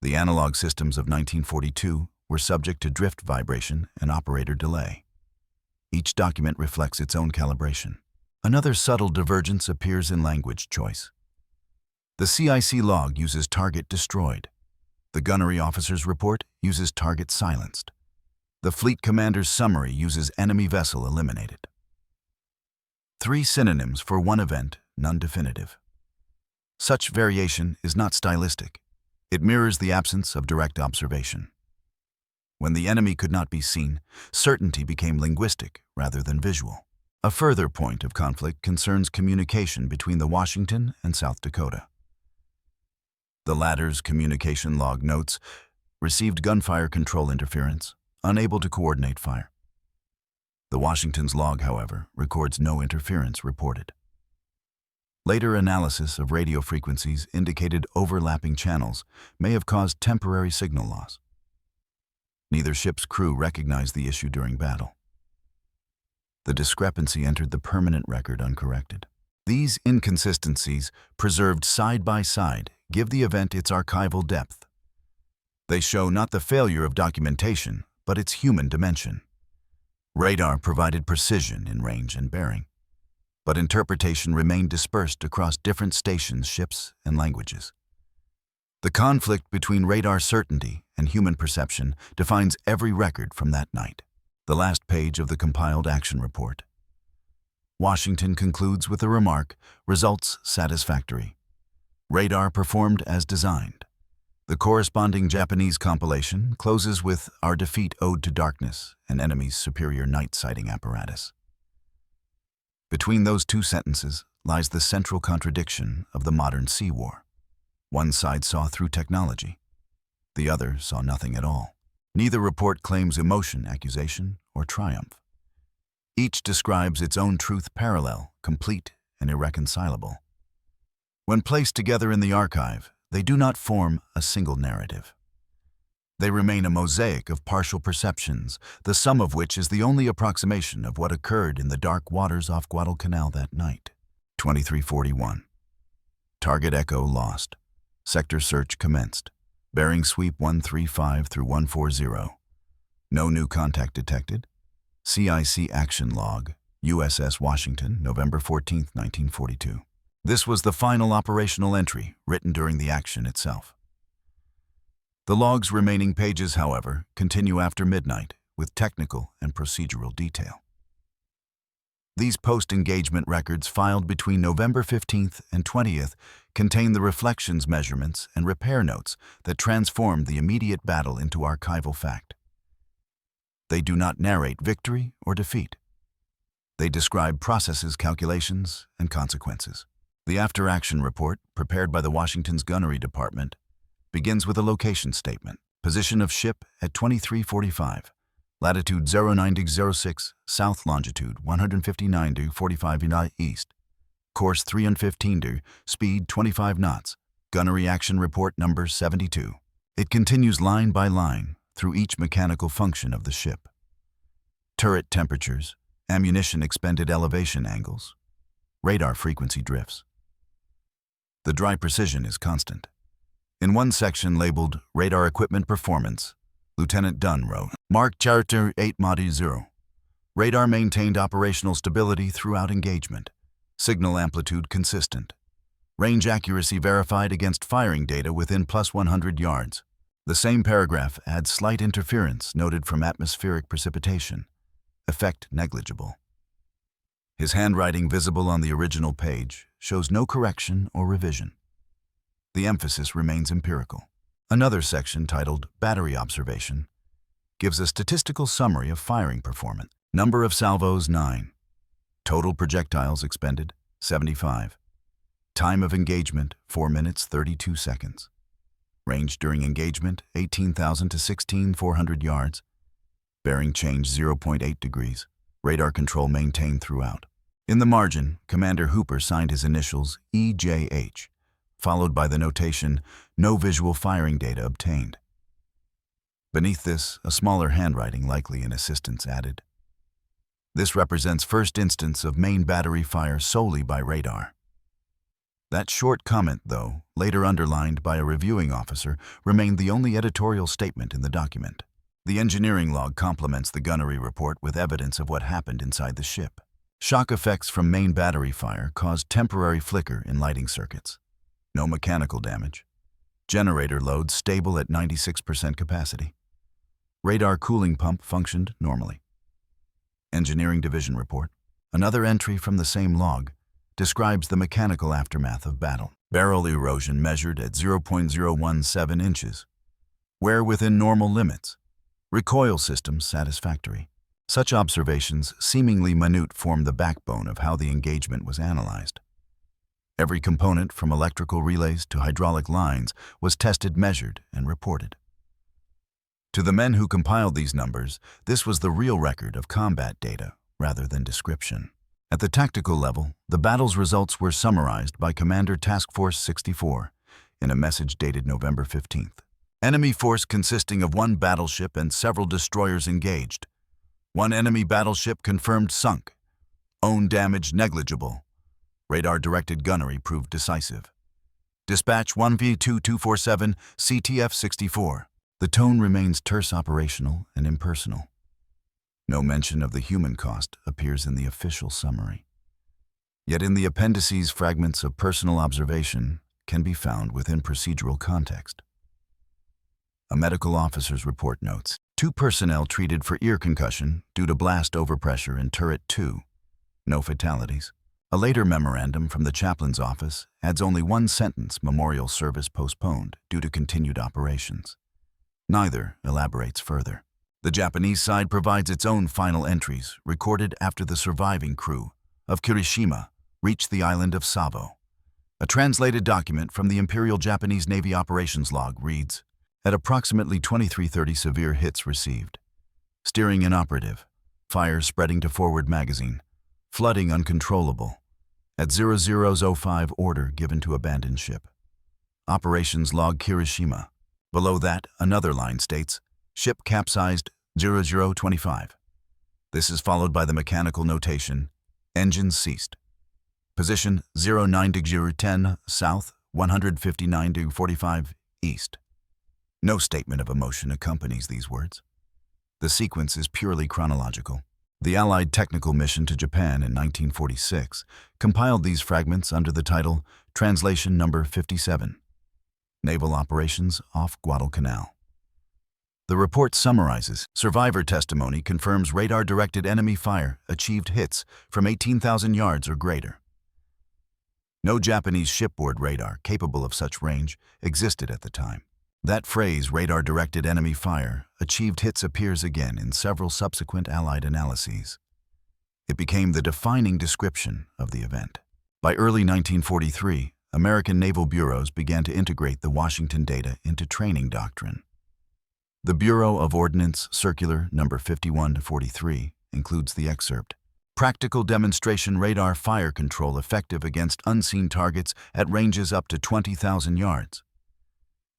A: The analog systems of 1942 were subject to drift vibration and operator delay. Each document reflects its own calibration. Another subtle divergence appears in language choice. The CIC log uses target destroyed. The gunnery officer's report uses target silenced. The fleet commander's summary uses enemy vessel eliminated. Three synonyms for one event, none definitive. Such variation is not stylistic. It mirrors the absence of direct observation. When the enemy could not be seen, certainty became linguistic rather than visual. A further point of conflict concerns communication between the Washington and South Dakota. The latter's communication log notes, Received gunfire control interference, unable to coordinate fire. The Washington's log, however, records no interference reported. Later analysis of radio frequencies indicated overlapping channels may have caused temporary signal loss. Neither ship's crew recognized the issue during battle. The discrepancy entered the permanent record uncorrected. These inconsistencies, preserved side by side, give the event its archival depth. They show not the failure of documentation, but its human dimension. Radar provided precision in range and bearing, but interpretation remained dispersed across different stations, ships, and languages. The conflict between radar certainty and human perception defines every record from that night. The last page of the compiled action report. Washington concludes with the remark, "Results satisfactory. Radar performed as designed." The corresponding Japanese compilation closes with "Our defeat owed to darkness, an enemy's superior night sighting apparatus." Between those two sentences lies the central contradiction of the modern sea war. One side saw through technology. The other saw nothing at all. Neither report claims emotion, accusation, or triumph. Each describes its own truth parallel, complete, and irreconcilable. When placed together in the archive, they do not form a single narrative. They remain a mosaic of partial perceptions, the sum of which is the only approximation of what occurred in the dark waters off Guadalcanal that night. 2341. Target Echo lost. Sector search commenced. Bearing sweep 135 through 140. No new contact detected. CIC action log, USS Washington, November 14, 1942. This was the final operational entry written during the action itself. The log's remaining pages, however, continue after midnight with technical and procedural detail. These post-engagement records filed between November 15th and 20th contain the reflections, measurements, and repair notes that transformed the immediate battle into archival fact. They do not narrate victory or defeat. They describe processes, calculations, and consequences. The after-action report, prepared by the Washington's Gunnery Department, begins with a location statement. Position of ship at 2345. Latitude 09°06, south longitude 159°45 east. Course 315°, speed 25 knots. Gunnery action report number 72. It continues line by line through each mechanical function of the ship. Turret temperatures, ammunition expended elevation angles, radar frequency drifts. The dry precision is constant. In one section labeled Radar Equipment Performance, Lieutenant Dunn wrote, Mark Charter 8 Modi 0. Radar maintained operational stability throughout engagement. Signal amplitude consistent. Range accuracy verified against firing data within plus 100 yards. The same paragraph adds slight interference noted from atmospheric precipitation. Effect negligible. His handwriting visible on the original page shows no correction or revision. The emphasis remains empirical. Another section titled Battery Observation gives a statistical summary of firing performance. Number of salvos 9. Total projectiles expended 75. Time of engagement 4 minutes 32 seconds. Range during engagement 18,000 to 16,400 yards. Bearing change 0.8 degrees. Radar control maintained throughout. In the margin, Commander Hooper signed his initials EJH, followed by the notation, no visual firing data obtained. Beneath this, a smaller handwriting, likely in assistance, added. This represents first instance of main battery fire solely by radar. That short comment, though, later underlined by a reviewing officer, remained the only editorial statement in the document. The engineering log complements the gunnery report with evidence of what happened inside the ship. Shock effects from main battery fire caused temporary flicker in lighting circuits. No mechanical damage. Generator load stable at 96% capacity. Radar cooling pump functioned normally. Engineering Division report. Another entry from the same log describes the mechanical aftermath of battle. Barrel erosion measured at 0.017 inches. Wear within normal limits. Recoil systems satisfactory. Such observations, seemingly minute, form the backbone of how the engagement was analyzed. Every component, from electrical relays to hydraulic lines, was tested, measured, and reported. To the men who compiled these numbers, this was the real record of combat data, rather than description. At the tactical level, the battle's results were summarized by Commander Task Force 64 in a message dated November 15th. Enemy force consisting of 1 battleship and several destroyers engaged. 1 enemy battleship confirmed sunk. Own damage negligible. Radar-directed gunnery proved decisive. Dispatch 1V2247 CTF-64. The tone remains terse, operational, and impersonal. No mention of the human cost appears in the official summary. Yet in the appendices, fragments of personal observation can be found within procedural context. A medical officer's report notes, 2 personnel treated for ear concussion due to blast overpressure in turret 2. No fatalities. A later memorandum from the chaplain's office adds only 1 sentence: memorial service postponed due to continued operations. Neither elaborates further. The Japanese side provides its own final entries, recorded after the surviving crew of Kirishima reached the island of Savo. A translated document from the Imperial Japanese Navy Operations Log reads, at approximately 23:30 severe hits received. Steering inoperative. Fire spreading to forward magazine. Flooding uncontrollable. At 0005 order given to abandon ship. Operations Log Kirishima. Below that, another line states, ship capsized 0025. This is followed by the mechanical notation, engines ceased. Position 09-10 south, 159-45 east. No statement of emotion accompanies these words. The sequence is purely chronological. The Allied technical mission to Japan in 1946 compiled these fragments under the title Translation Number 57, Naval Operations off Guadalcanal. The report summarizes survivor testimony, confirms radar-directed enemy fire achieved hits from 18,000 yards or greater. No Japanese shipboard radar capable of such range existed at the time. That phrase, radar-directed enemy fire achieved hits, appears again in several subsequent Allied analyses. It became the defining description of the event. By early 1943, American naval bureaus began to integrate the Washington data into training doctrine. The Bureau of Ordnance Circular No. 51-43 includes the excerpt, practical demonstration radar fire control effective against unseen targets at ranges up to 20,000 yards.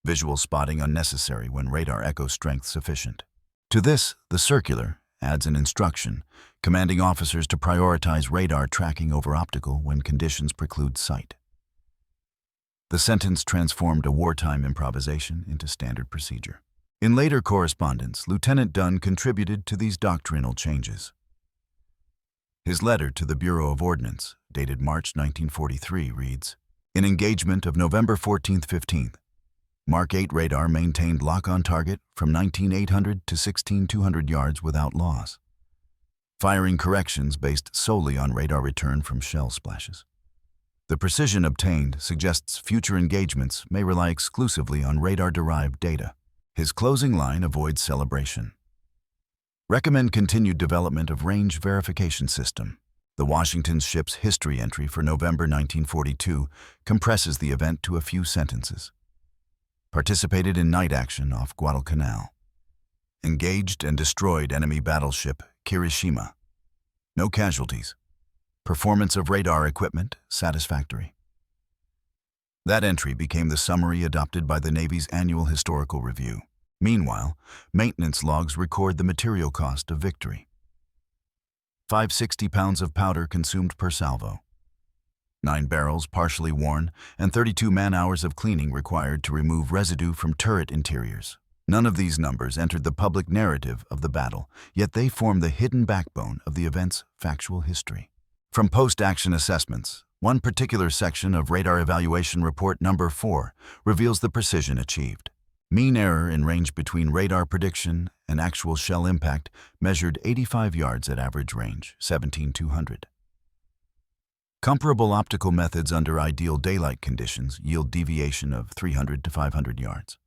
A: Visual spotting unnecessary when radar echo strength sufficient. To this, the circular adds an instruction commanding officers to prioritize radar tracking over optical when conditions preclude sight. The sentence transformed a wartime improvisation into standard procedure. In later correspondence, Lieutenant Dunn contributed to these doctrinal changes. His letter to the Bureau of Ordnance, dated March 1943, reads, in engagement of November 14th-15th, Mark 8 radar maintained lock on target from 19,800 to 16,200 yards without loss. Firing corrections based solely on radar return from shell splashes. The precision obtained suggests future engagements may rely exclusively on radar-derived data. His closing line avoids celebration. Recommend continued development of range verification system. The Washington ship's history entry for November 1942 compresses the event to a few sentences. Participated in night action off Guadalcanal. Engaged and destroyed enemy battleship Kirishima. No casualties. Performance of radar equipment satisfactory. That entry became the summary adopted by the Navy's annual historical review. Meanwhile, maintenance logs record the material cost of victory. 560 pounds of powder consumed per salvo. 9 barrels partially worn, and 32 man-hours of cleaning required to remove residue from turret interiors. None of these numbers entered the public narrative of the battle, yet they form the hidden backbone of the event's factual history. From post-action assessments, one particular section of Radar Evaluation Report Number 4 reveals the precision achieved. Mean error in range between radar prediction and actual shell impact measured 85 yards at average range, 17,200. Comparable optical methods under ideal daylight conditions yield deviation of 300 to 500 yards.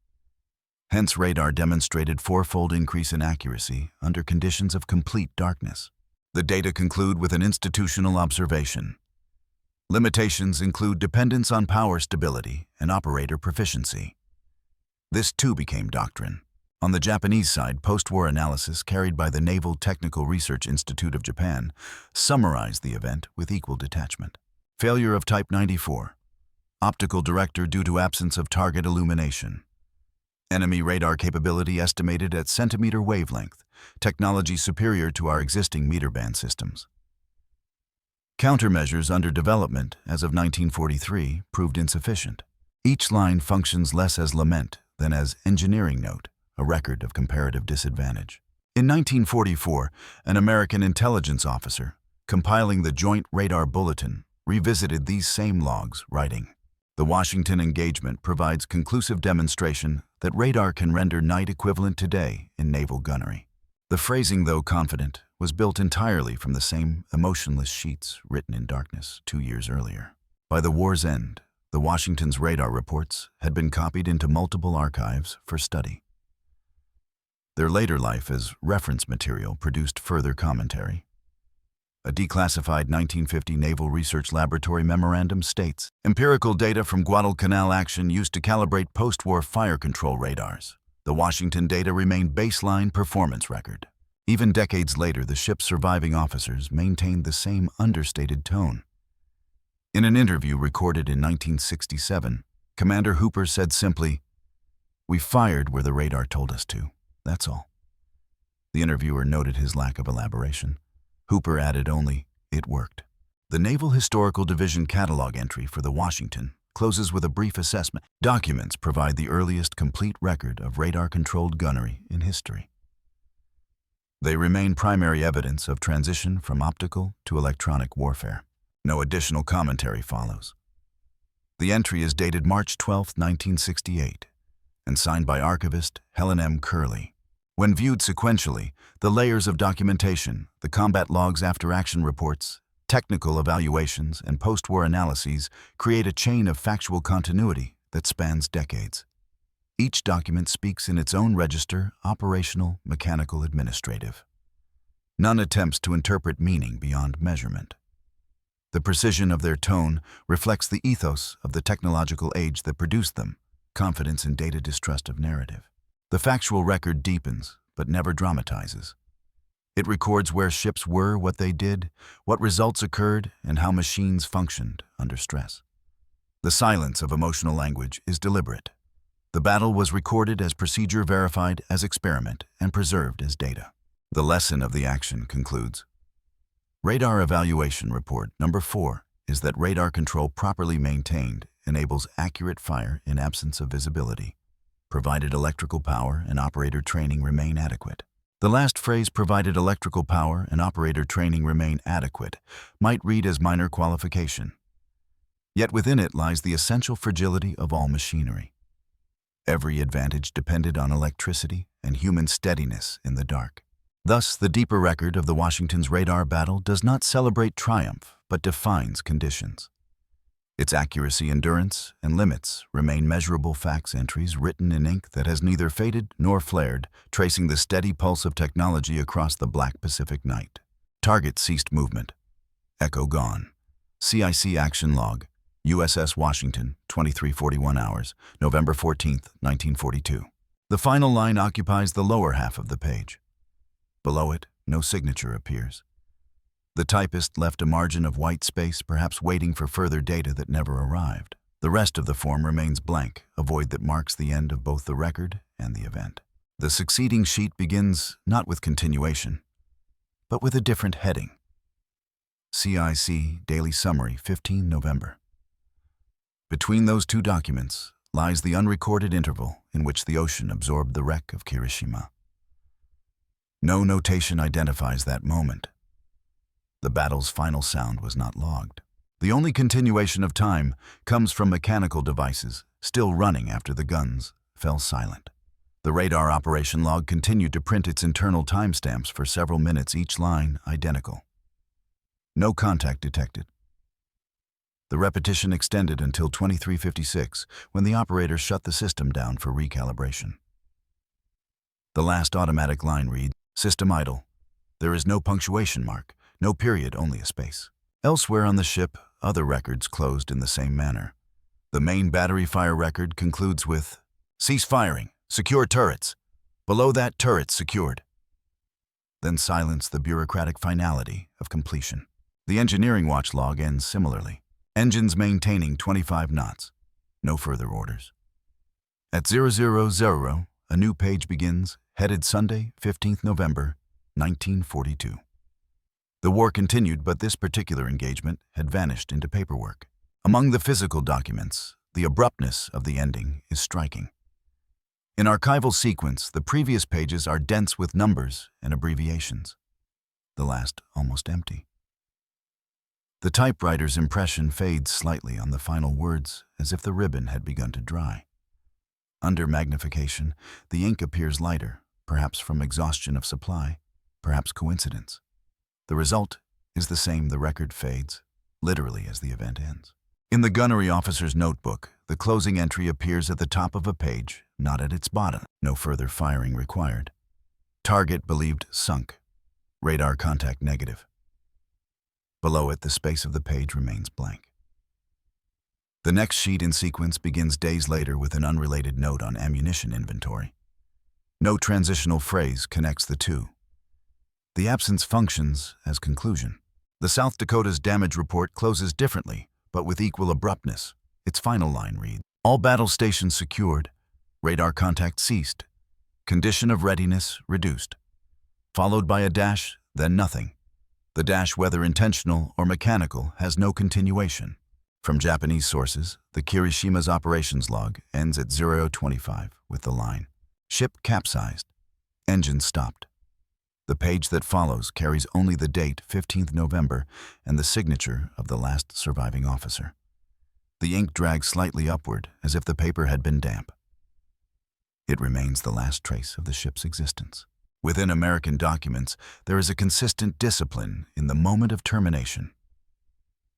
A: Hence, radar demonstrated fourfold increase in accuracy under conditions of complete darkness. The data conclude with an institutional observation. Limitations include dependence on power stability and operator proficiency. This too became doctrine. On the Japanese side, post-war analysis carried by the Naval Technical Research Institute of Japan summarized the event with equal detachment. Failure of Type 94. Optical director due to absence of target illumination. Enemy radar capability estimated at centimeter wavelength, technology superior to our existing meter band systems. Countermeasures under development as of 1943 proved insufficient. Each line functions less as lament than as engineering note, a record of comparative disadvantage. In 1944, an American intelligence officer, compiling the Joint Radar Bulletin, revisited these same logs, writing, "The Washington engagement provides conclusive demonstration that radar can render night equivalent to day in naval gunnery." The phrasing, though confident, was built entirely from the same emotionless sheets written in darkness 2 years earlier. By the war's end, the Washington's radar reports had been copied into multiple archives for study. Their later life as reference material produced further commentary. A declassified 1950 Naval Research Laboratory memorandum states, "Empirical data from Guadalcanal action used to calibrate post-war fire control radars. The Washington data remain baseline performance record." Even decades later, the ship's surviving officers maintained the same understated tone. In an interview recorded in 1967, Commander Hooper said simply, "We fired where the radar told us to. That's all." The interviewer noted his lack of elaboration. Hooper added only, "It worked." The Naval Historical Division catalog entry for the Washington closes with a brief assessment. Documents provide the earliest complete record of radar-controlled gunnery in history. They remain primary evidence of transition from optical to electronic warfare. No additional commentary follows. The entry is dated March 12, 1968, and signed by archivist Helen M. Curley. When viewed sequentially, the layers of documentation, the combat logs after action reports, technical evaluations, and post-war analyses create a chain of factual continuity that spans decades. Each document speaks in its own register, operational, mechanical, administrative. None attempts to interpret meaning beyond measurement. The precision of their tone reflects the ethos of the technological age that produced them, confidence in data, distrust of narrative. The factual record deepens, but never dramatizes. It records where ships were, what they did, what results occurred, and how machines functioned under stress. The silence of emotional language is deliberate. The battle was recorded as procedure, verified as experiment, and preserved as data. The lesson of the action concludes. Radar Evaluation Report number 4 is that radar control properly maintained enables accurate fire in absence of visibility, provided electrical power and operator training remain adequate. The last phrase, "provided electrical power and operator training remain adequate," might read as minor qualification. Yet within it lies the essential fragility of all machinery. Every advantage depended on electricity and human steadiness in the dark. Thus, the deeper record of the Washington's radar battle does not celebrate triumph, but defines conditions. Its accuracy, endurance, and limits remain measurable facts entries written in ink that has neither faded nor flared, tracing the steady pulse of technology across the black Pacific night. Target ceased movement. Echo gone. CIC action log. USS Washington, 2341 hours, November 14, 1942. The final line occupies the lower half of the page. Below it, no signature appears. The typist left a margin of white space, perhaps waiting for further data that never arrived. The rest of the form remains blank, a void that marks the end of both the record and the event. The succeeding sheet begins not with continuation, but with a different heading. CIC Daily Summary, 15 November. Between those two documents lies the unrecorded interval in which the ocean absorbed the wreck of Kirishima. No notation identifies that moment. The battle's final sound was not logged. The only continuation of time comes from mechanical devices, still running after the guns fell silent. The radar operation log continued to print its internal timestamps for several minutes, each line identical. No contact detected. The repetition extended until 23:56, when the operator shut the system down for recalibration. The last automatic line reads, "System idle. There is no punctuation mark, no period, only a space." Elsewhere on the ship, other records closed in the same manner. The main battery fire record concludes with, "Cease firing. Secure turrets." Below that, turret secured. Then silence, the bureaucratic finality of completion. The engineering watch log ends similarly. Engines maintaining 25 knots. No further orders. At 000, a new page begins, headed Sunday, 15th November, 1942. The war continued, but this particular engagement had vanished into paperwork. Among the physical documents, the abruptness of the ending is striking. In archival sequence, the previous pages are dense with numbers and abbreviations. The last almost empty. The typewriter's impression fades slightly on the final words, as if the ribbon had begun to dry. Under magnification, the ink appears lighter, perhaps from exhaustion of supply, perhaps coincidence. The result is the same. The record fades, literally as the event ends. In the gunnery officer's notebook, the closing entry appears at the top of a page, not at its bottom. No further firing required. Target believed sunk. Radar contact negative. Below it, the space of the page remains blank. The next sheet in sequence begins days later with an unrelated note on ammunition inventory. No transitional phrase connects the two. The absence functions as conclusion. The South Dakota's damage report closes differently, but with equal abruptness. Its final line reads, all battle stations secured, radar contact ceased, condition of readiness reduced, followed by a dash, then nothing. The dash, whether intentional or mechanical, has no continuation. From Japanese sources, the Kirishima's operations log ends at 0:25 with the line, ship capsized, engine stopped. The page that follows carries only the date 15th November and the signature of the last surviving officer. The ink drags slightly upward as if the paper had been damp. It remains the last trace of the ship's existence. Within American documents, there is a consistent discipline in the moment of termination.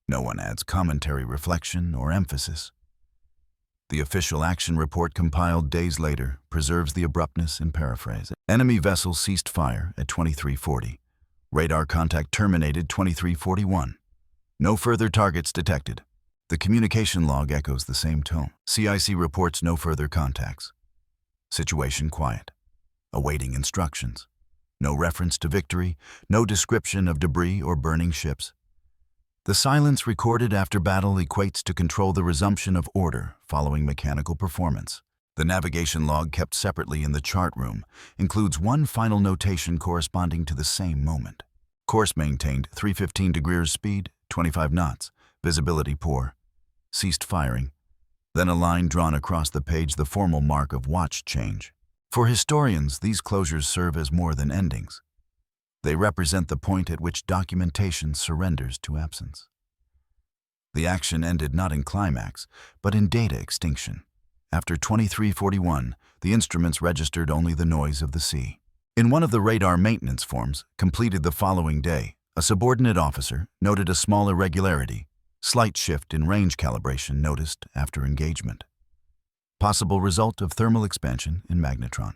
A: No one adds commentary, reflection, or emphasis. The official action report compiled days later preserves the abruptness and paraphrase. Enemy vessel ceased fire at 23:40. Radar contact terminated 23:41. No further targets detected. The communication log echoes the same tone. CIC reports no further contacts. Situation quiet. Awaiting instructions. No reference to victory, no description of debris or burning ships. The silence recorded after battle equates to control the resumption of order following mechanical performance. The navigation log kept separately in the chart room includes one final notation corresponding to the same moment. Course maintained, 315 degrees speed, 25 knots, visibility poor. Ceased firing. Then a line drawn across the page, the formal mark of watch change. For historians, these closures serve as more than endings. They represent the point at which documentation surrenders to absence. The action ended not in climax, but in data extinction. After 23:41, the instruments registered only the noise of the sea. In one of the radar maintenance forms, completed the following day, a subordinate officer noted a small irregularity, slight shift in range calibration noticed after engagement. Possible result of thermal expansion in magnetron.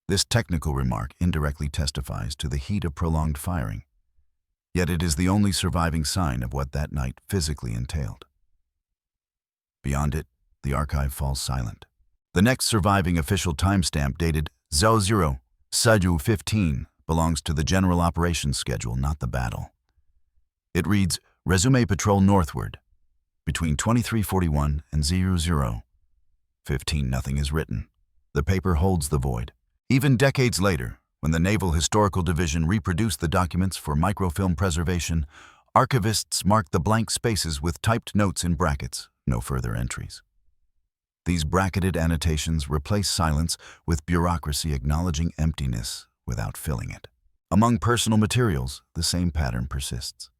A: This technical remark indirectly testifies to the heat of prolonged firing, yet it is the only surviving sign of what that night physically entailed. Beyond it, the archive falls silent. The next surviving official timestamp dated 00/15 belongs to the General Operations Schedule, not the battle. It reads, Resume Patrol Northward. Between 23:41 and 00:15, nothing is written. The paper holds the void. Even decades later, when the Naval Historical Division reproduced the documents for microfilm preservation, archivists marked the blank spaces with typed notes in brackets, no further entries. These bracketed annotations replace silence with bureaucracy acknowledging emptiness without filling it. Among personal materials, the same pattern persists.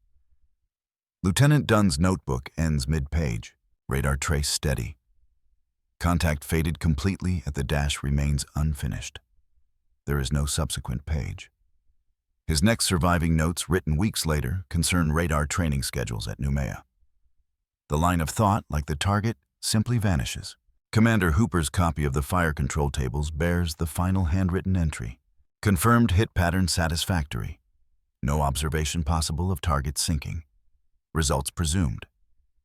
A: Lieutenant Dunn's notebook ends mid-page, radar trace steady. Contact faded completely at the dash remains unfinished. There is no subsequent page. His next surviving notes, written weeks later, concern radar training schedules at Noumea. The line of thought, like the target, simply vanishes. Commander Hooper's copy of the fire control tables bears the final handwritten entry. Confirmed hit pattern satisfactory. No observation possible of target sinking. Results presumed.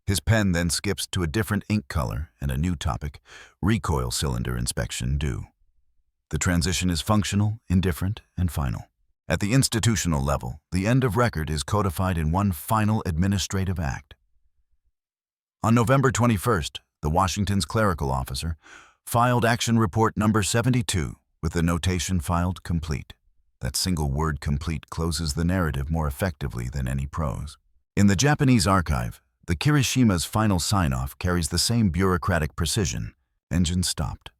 A: His pen then skips to a different ink color and a new topic, recoil cylinder inspection due. The transition is functional, indifferent, and final. At the institutional level, the end of record is codified in one final administrative act. On November 21st, the Washington's clerical officer filed Action Report Number 72 with the notation filed complete. That single word complete closes the narrative more effectively than any prose. In the Japanese archive, the Kirishima's final sign-off carries the same bureaucratic precision. Engine stopped.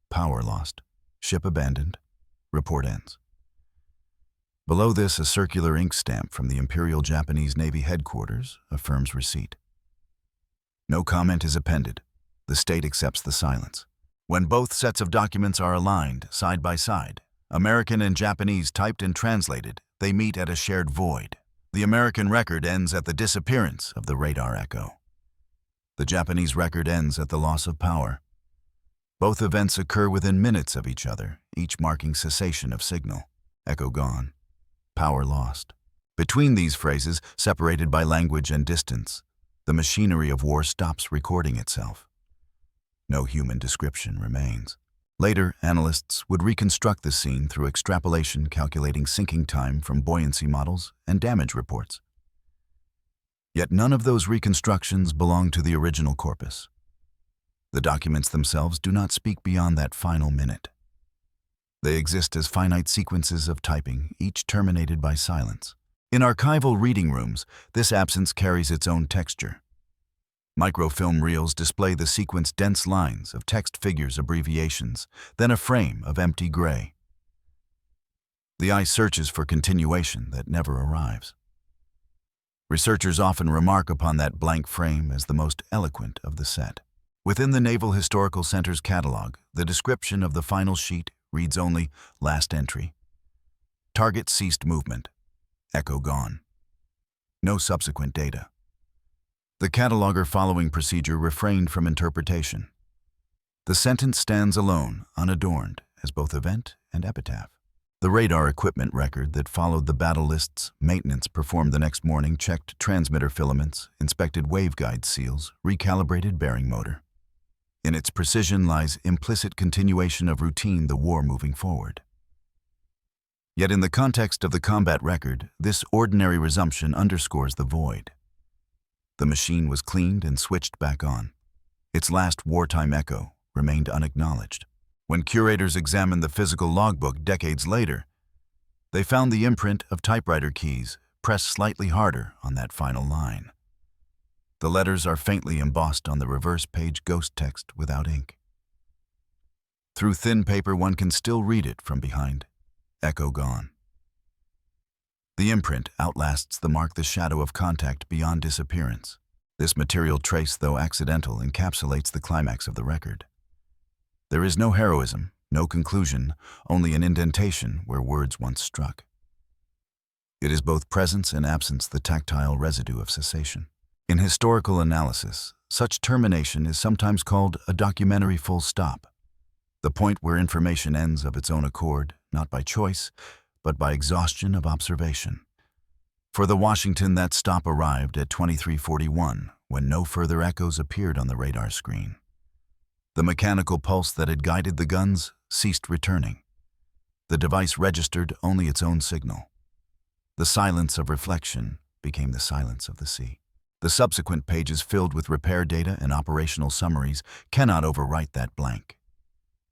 A: Power lost. Ship abandoned. Report ends. Below this, a circular ink stamp from the Imperial Japanese Navy headquarters affirms receipt. No comment is appended. The state accepts the silence. When both sets of documents are aligned, side by side, American and Japanese typed and translated, they meet at a shared void. The American record ends at the disappearance of the radar echo. The Japanese record ends at the loss of power. Both events occur within minutes of each other, each marking cessation of signal. Echo gone. Power lost. Between these phrases, separated by language and distance, the machinery of war stops recording itself. No human description remains. Later, analysts would reconstruct the scene through extrapolation, calculating sinking time from buoyancy models and damage reports. Yet none of those reconstructions belong to the original corpus. The documents themselves do not speak beyond that final minute. They exist as finite sequences of typing, each terminated by silence. In archival reading rooms, this absence carries its own texture. Microfilm reels display the sequenced dense lines of text figures, abbreviations, then a frame of empty gray. The eye searches for continuation that never arrives. Researchers often remark upon that blank frame as the most eloquent of the set. Within the Naval Historical Center's catalog, the description of the final sheet reads only last entry. Target ceased movement. Echo gone. No subsequent data. The cataloger following procedure refrained from interpretation. The sentence stands alone, unadorned, as both event and epitaph. The radar equipment record that followed the battle list's maintenance performed the next morning checked transmitter filaments, inspected waveguide seals, recalibrated bearing motor. In its precision lies implicit continuation of routine, the war moving forward. Yet in the context of the combat record, this ordinary resumption underscores the void. The machine was cleaned and switched back on. Its last wartime echo remained unacknowledged. When curators examined the physical logbook decades later, they found the imprint of typewriter keys pressed slightly harder on that final line. The letters are faintly embossed on the reverse page ghost text without ink. Through thin paper, one can still read it from behind. Echo gone. The imprint outlasts the mark, the shadow of contact beyond disappearance. This material trace, though accidental, encapsulates the climax of the record. There is no heroism, no conclusion, only an indentation where words once struck. It is both presence and absence, the tactile residue of cessation. In historical analysis, such termination is sometimes called a documentary full stop, the point where information ends of its own accord, not by choice, but by exhaustion of observation. For the Washington, that stop arrived at 2341, when no further echoes appeared on the radar screen. The mechanical pulse that had guided the guns ceased returning. The device registered only its own signal. The silence of reflection became the silence of the sea. The subsequent pages filled with repair data and operational summaries cannot overwrite that blank.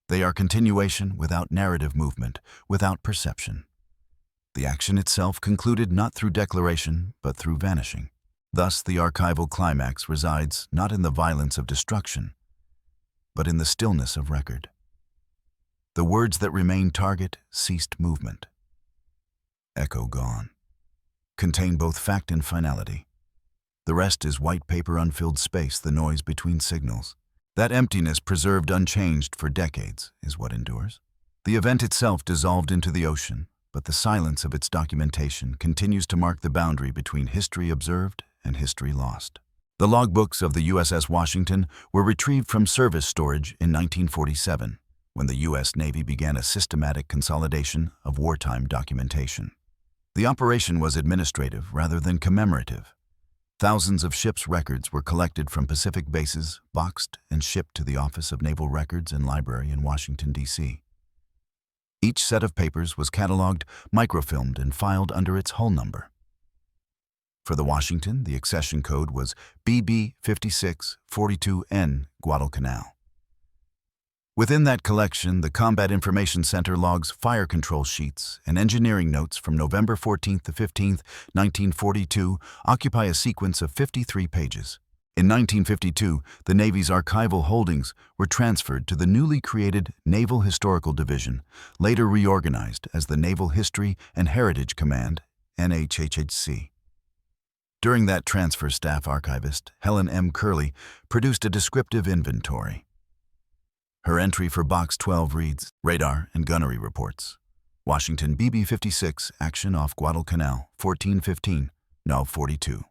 A: They are continuation without narrative movement, without perception. The action itself concluded not through declaration, but through vanishing. Thus, the archival climax resides not in the violence of destruction, but in the stillness of record. The words that remain target ceased movement. Echo gone. Contain both fact and finality. The rest is white paper, unfilled space, the noise between signals. That emptiness, preserved unchanged for decades, is what endures. The event itself dissolved into the ocean, but the silence of its documentation continues to mark the boundary between history observed and history lost. The logbooks of the USS Washington were retrieved from service storage in 1947, when the U.S. Navy began a systematic consolidation of wartime documentation. The operation was administrative rather than commemorative. Thousands of ships' records were collected from Pacific bases, boxed, and shipped to the Office of Naval Records and Library in Washington, D.C. Each set of papers was cataloged, microfilmed, and filed under its hull number. For the Washington, the accession code was BB5642N, Guadalcanal. Within that collection, the Combat Information Center logs fire control sheets and engineering notes from November 14th to 15th, 1942 occupy a sequence of 53 pages. In 1952, the Navy's archival holdings were transferred to the newly created Naval Historical Division, later reorganized as the Naval History and Heritage Command, NHHC. During that transfer, staff archivist Helen M. Curley produced a descriptive inventory. Her entry for Box 12 reads, Radar and Gunnery Reports. Washington BB-56, action off Guadalcanal, 1415, Nav 42.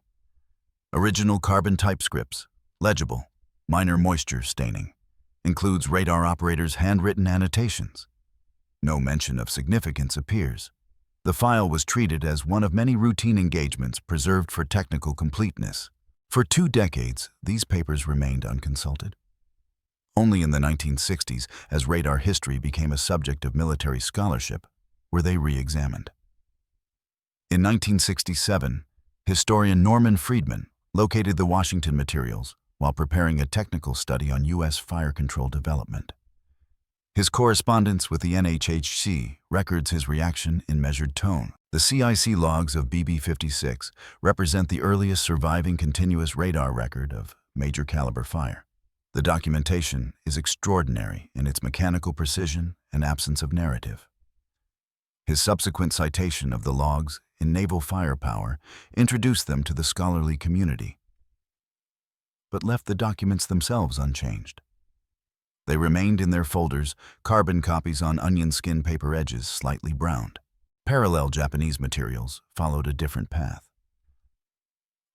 A: Original carbon typescripts, legible, minor moisture staining. Includes radar operators' handwritten annotations. No mention of significance appears. The file was treated as one of many routine engagements preserved for technical completeness. For 2 decades, these papers remained unconsulted. Only in the 1960s, as radar history became a subject of military scholarship, were they re-examined. In 1967, historian Norman Friedman located the Washington materials while preparing a technical study on U.S. fire control development. His correspondence with the NHHC records his reaction in measured tone. The CIC logs of BB-56 represent the earliest surviving continuous radar record of major caliber fire. The documentation is extraordinary in its mechanical precision and absence of narrative. His subsequent citation of the logs in Naval Firepower introduced them to the scholarly community, but left the documents themselves unchanged. They remained in their folders, carbon copies on onion skin paper edges slightly browned. Parallel Japanese materials followed a different path.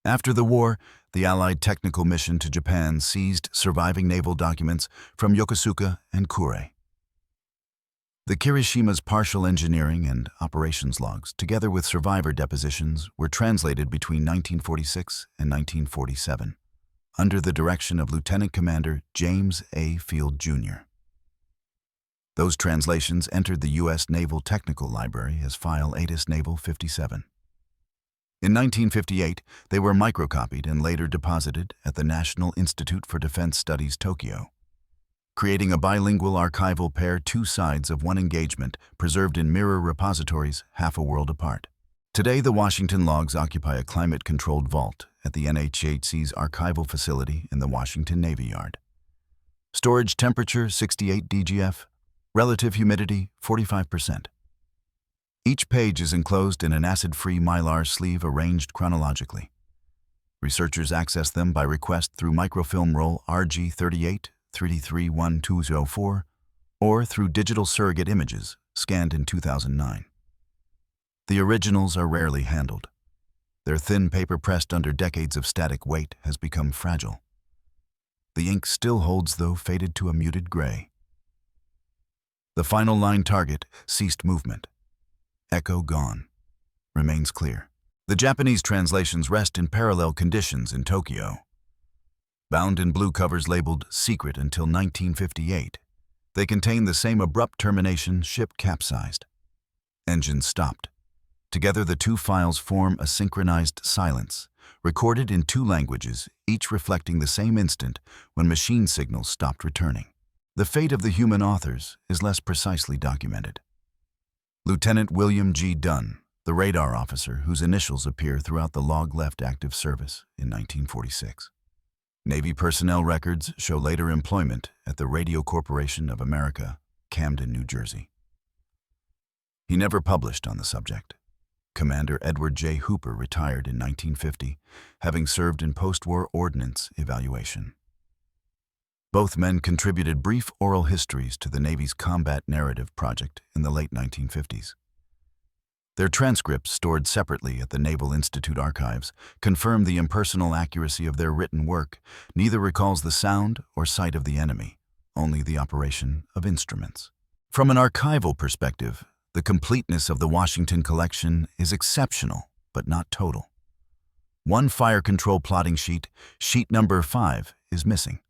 A: After the war, the Allied technical mission to Japan seized surviving naval documents from Yokosuka and Kure. The Kirishima's partial engineering and operations logs, together with survivor depositions, were translated between 1946 and 1947, under the direction of Lieutenant Commander James A. Field, Jr. Those translations entered the U.S. Naval Technical Library as File ATIS Naval 57. In 1958, they were microcopied and later deposited at the National Institute for Defense Studies, Tokyo, creating a bilingual archival pair, 2 sides of one engagement, preserved in mirror repositories half a world apart. Today, the Washington logs occupy a climate-controlled vault at the NHHC's archival facility in the Washington Navy Yard. Storage temperature 68 DGF, relative humidity 45%. Each page is enclosed in an acid-free mylar sleeve arranged chronologically. Researchers access them by request through microfilm roll RG38 3D31204 or through digital surrogate images scanned in 2009. The originals are rarely handled. Their thin paper pressed under decades of static weight has become fragile. The ink still holds, though faded to a muted gray. The final line target ceased movement. Echo gone. Remains clear. The Japanese translations rest in parallel conditions in Tokyo. Bound in blue covers labeled Secret until 1958, they contain the same abrupt termination: ship capsized. Engine stopped. Together, the 2 files form a synchronized silence, recorded in 2 languages, each reflecting the same instant when machine signals stopped returning. The fate of the human authors is less precisely documented. Lieutenant William G. Dunn, the radar officer whose initials appear throughout the log, left active service in 1946. Navy personnel records show later employment at the Radio Corporation of America, Camden, New Jersey. He never published on the subject. Commander Edward J. Hooper retired in 1950, having served in post-war ordnance evaluation. Both men contributed brief oral histories to the Navy's combat narrative project in the late 1950s. Their transcripts, stored separately at the Naval Institute archives, confirm the impersonal accuracy of their written work. Neither recalls the sound or sight of the enemy, only the operation of instruments. From an archival perspective, the completeness of the Washington collection is exceptional, but not total. One fire control plotting sheet, sheet number 5, is missing.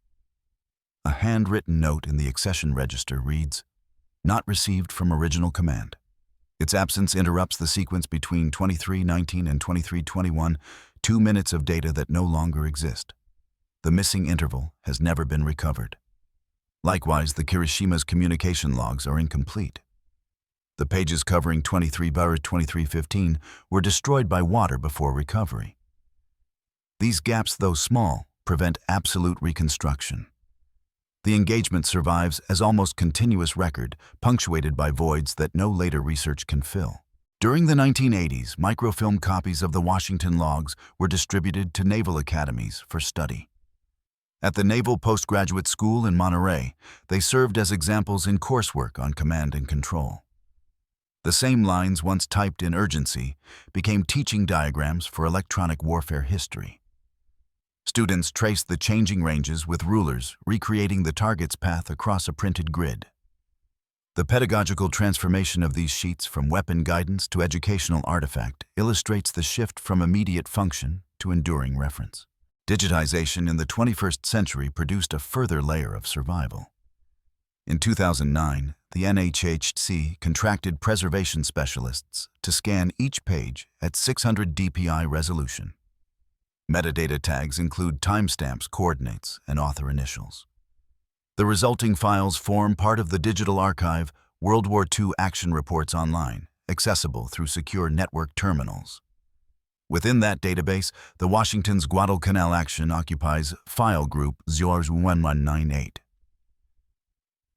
A: A handwritten note in the accession register reads, not received from original command. Its absence interrupts the sequence between 2319 and 2321, 2 minutes of data that no longer exist. The missing interval has never been recovered. Likewise, the Kirishima's communication logs are incomplete. The pages covering 2315 were destroyed by water before recovery. These gaps, though small, prevent absolute reconstruction. The engagement survives as almost continuous record, punctuated by voids that no later research can fill. During the 1980s, microfilm copies of the Washington logs were distributed to naval academies for study. At the Naval Postgraduate School in Monterey, they served as examples in coursework on command and control. The same lines once typed in urgency became teaching diagrams for electronic warfare history. Students traced the changing ranges with rulers, recreating the target's path across a printed grid. The pedagogical transformation of these sheets from weapon guidance to educational artifact illustrates the shift from immediate function to enduring reference. Digitization in the 21st century produced a further layer of survival. In 2009, the NHHC contracted preservation specialists to scan each page at 600 dpi resolution. Metadata tags include timestamps, coordinates, and author initials. The resulting files form part of the digital archive World War II Action Reports Online, accessible through secure network terminals. Within that database, the Washington's Guadalcanal action occupies file group 01198.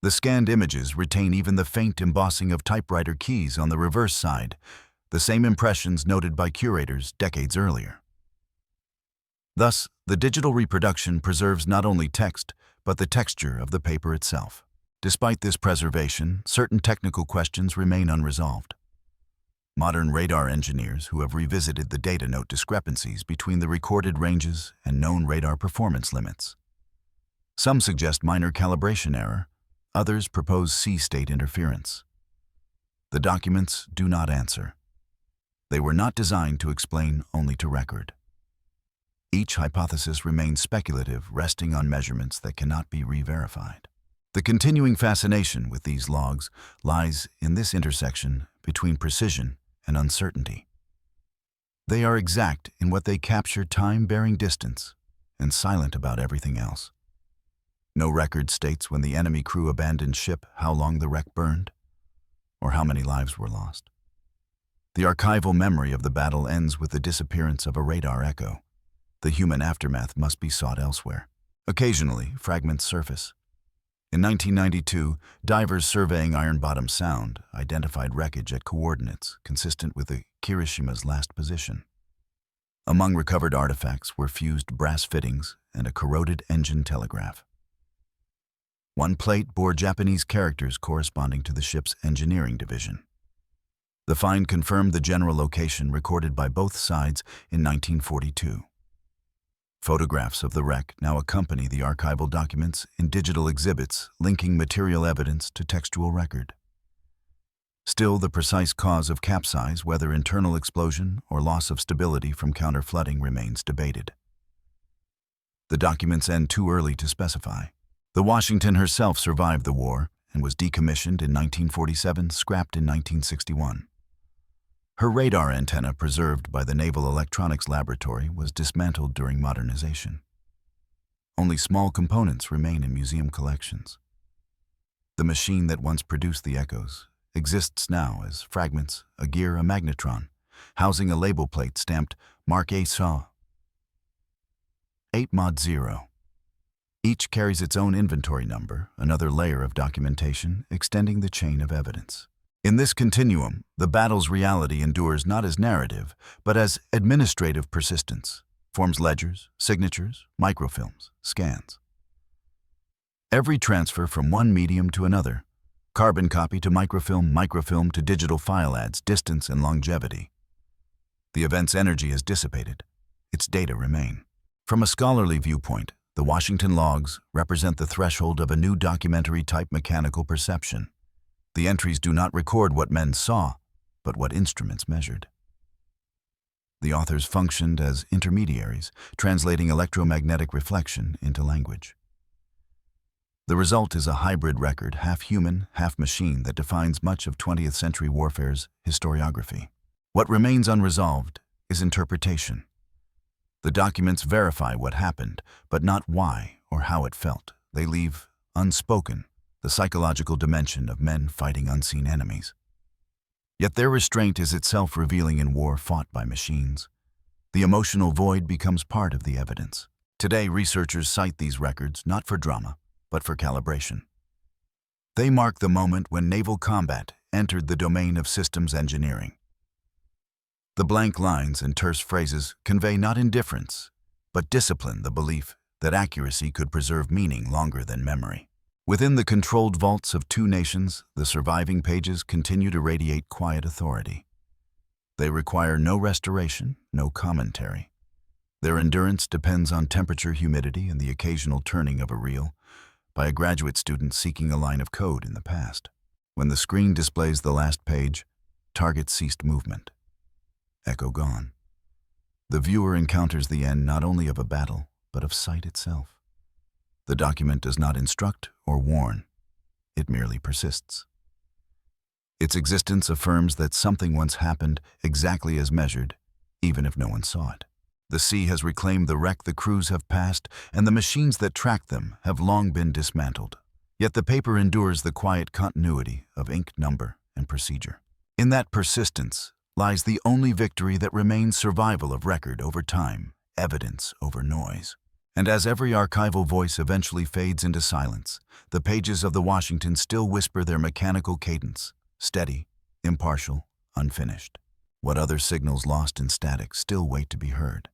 A: The scanned images retain even the faint embossing of typewriter keys on the reverse side, the same impressions noted by curators decades earlier. Thus, the digital reproduction preserves not only text, but the texture of the paper itself. Despite this preservation, certain technical questions remain unresolved. Modern radar engineers who have revisited the data note discrepancies between the recorded ranges and known radar performance limits. Some suggest minor calibration error, others propose sea-state interference. The documents do not answer. They were not designed to explain, only to record. Each hypothesis remains speculative, resting on measurements that cannot be re-verified. The continuing fascination with these logs lies in this intersection between precision and uncertainty. They are exact in what they capture time-bearing distance and silent about everything else. No record states when the enemy crew abandoned ship, how long the wreck burned, or how many lives were lost. The archival memory of the battle ends with the disappearance of a radar echo. The human aftermath must be sought elsewhere. Occasionally, fragments surface. In 1992, divers surveying Iron Bottom Sound identified wreckage at coordinates consistent with the Kirishima's last position. Among recovered artifacts were fused brass fittings and a corroded engine telegraph. One plate bore Japanese characters corresponding to the ship's engineering division. The find confirmed the general location recorded by both sides in 1942. Photographs of the wreck now accompany the archival documents in digital exhibits linking material evidence to textual record. Still, the precise cause of capsize, whether internal explosion or loss of stability from counter-flooding, remains debated. The documents end too early to specify. The Washington herself survived the war and was decommissioned in 1947, scrapped in 1961. Her radar antenna, preserved by the Naval Electronics Laboratory, was dismantled during modernization. Only small components remain in museum collections. The machine that once produced the echoes exists now as fragments, a gear, a magnetron, housing a label plate stamped Mark 8 SAW 8 Mod 0. Each carries its own inventory number, another layer of documentation extending the chain of evidence. In this continuum, the battle's reality endures not as narrative, but as administrative persistence, forms ledgers, signatures, microfilms, scans. Every transfer from one medium to another, carbon copy to microfilm, microfilm to digital file, adds distance and longevity. The event's energy is dissipated. Its data remain. From a scholarly viewpoint, the Washington logs represent the threshold of a new documentary-type mechanical perception. The entries do not record what men saw, but what instruments measured. The authors functioned as intermediaries, translating electromagnetic reflection into language. The result is a hybrid record, half human, half machine, that defines much of 20th century warfare's historiography. What remains unresolved is interpretation. The documents verify what happened, but not why or how it felt. They leave unspoken the psychological dimension of men fighting unseen enemies. Yet their restraint is itself revealing in war fought by machines. The emotional void becomes part of the evidence. Today, researchers cite these records not for drama, but for calibration. They mark the moment when naval combat entered the domain of systems engineering. The blank lines and terse phrases convey not indifference, but discipline, the belief that accuracy could preserve meaning longer than memory. Within the controlled vaults of two nations, the surviving pages continue to radiate quiet authority. They require no restoration, no commentary. Their endurance depends on temperature, humidity, and the occasional turning of a reel by a graduate student seeking a line of code in the past. When the screen displays the last page, target ceased movement. Echo gone. The viewer encounters the end not only of a battle, but of sight itself. The document does not instruct or warn. It merely persists. Its existence affirms that something once happened exactly as measured, even if no one saw it. The sea has reclaimed the wreck the crews have passed, and the machines that tracked them have long been dismantled. Yet the paper endures the quiet continuity of ink, number, and procedure. In that persistence lies the only victory that remains: survival of record over time, evidence over noise. And as every archival voice eventually fades into silence, the pages of the Washington still whisper their mechanical cadence, steady, impartial, unfinished. What other signals lost in static still wait to be heard.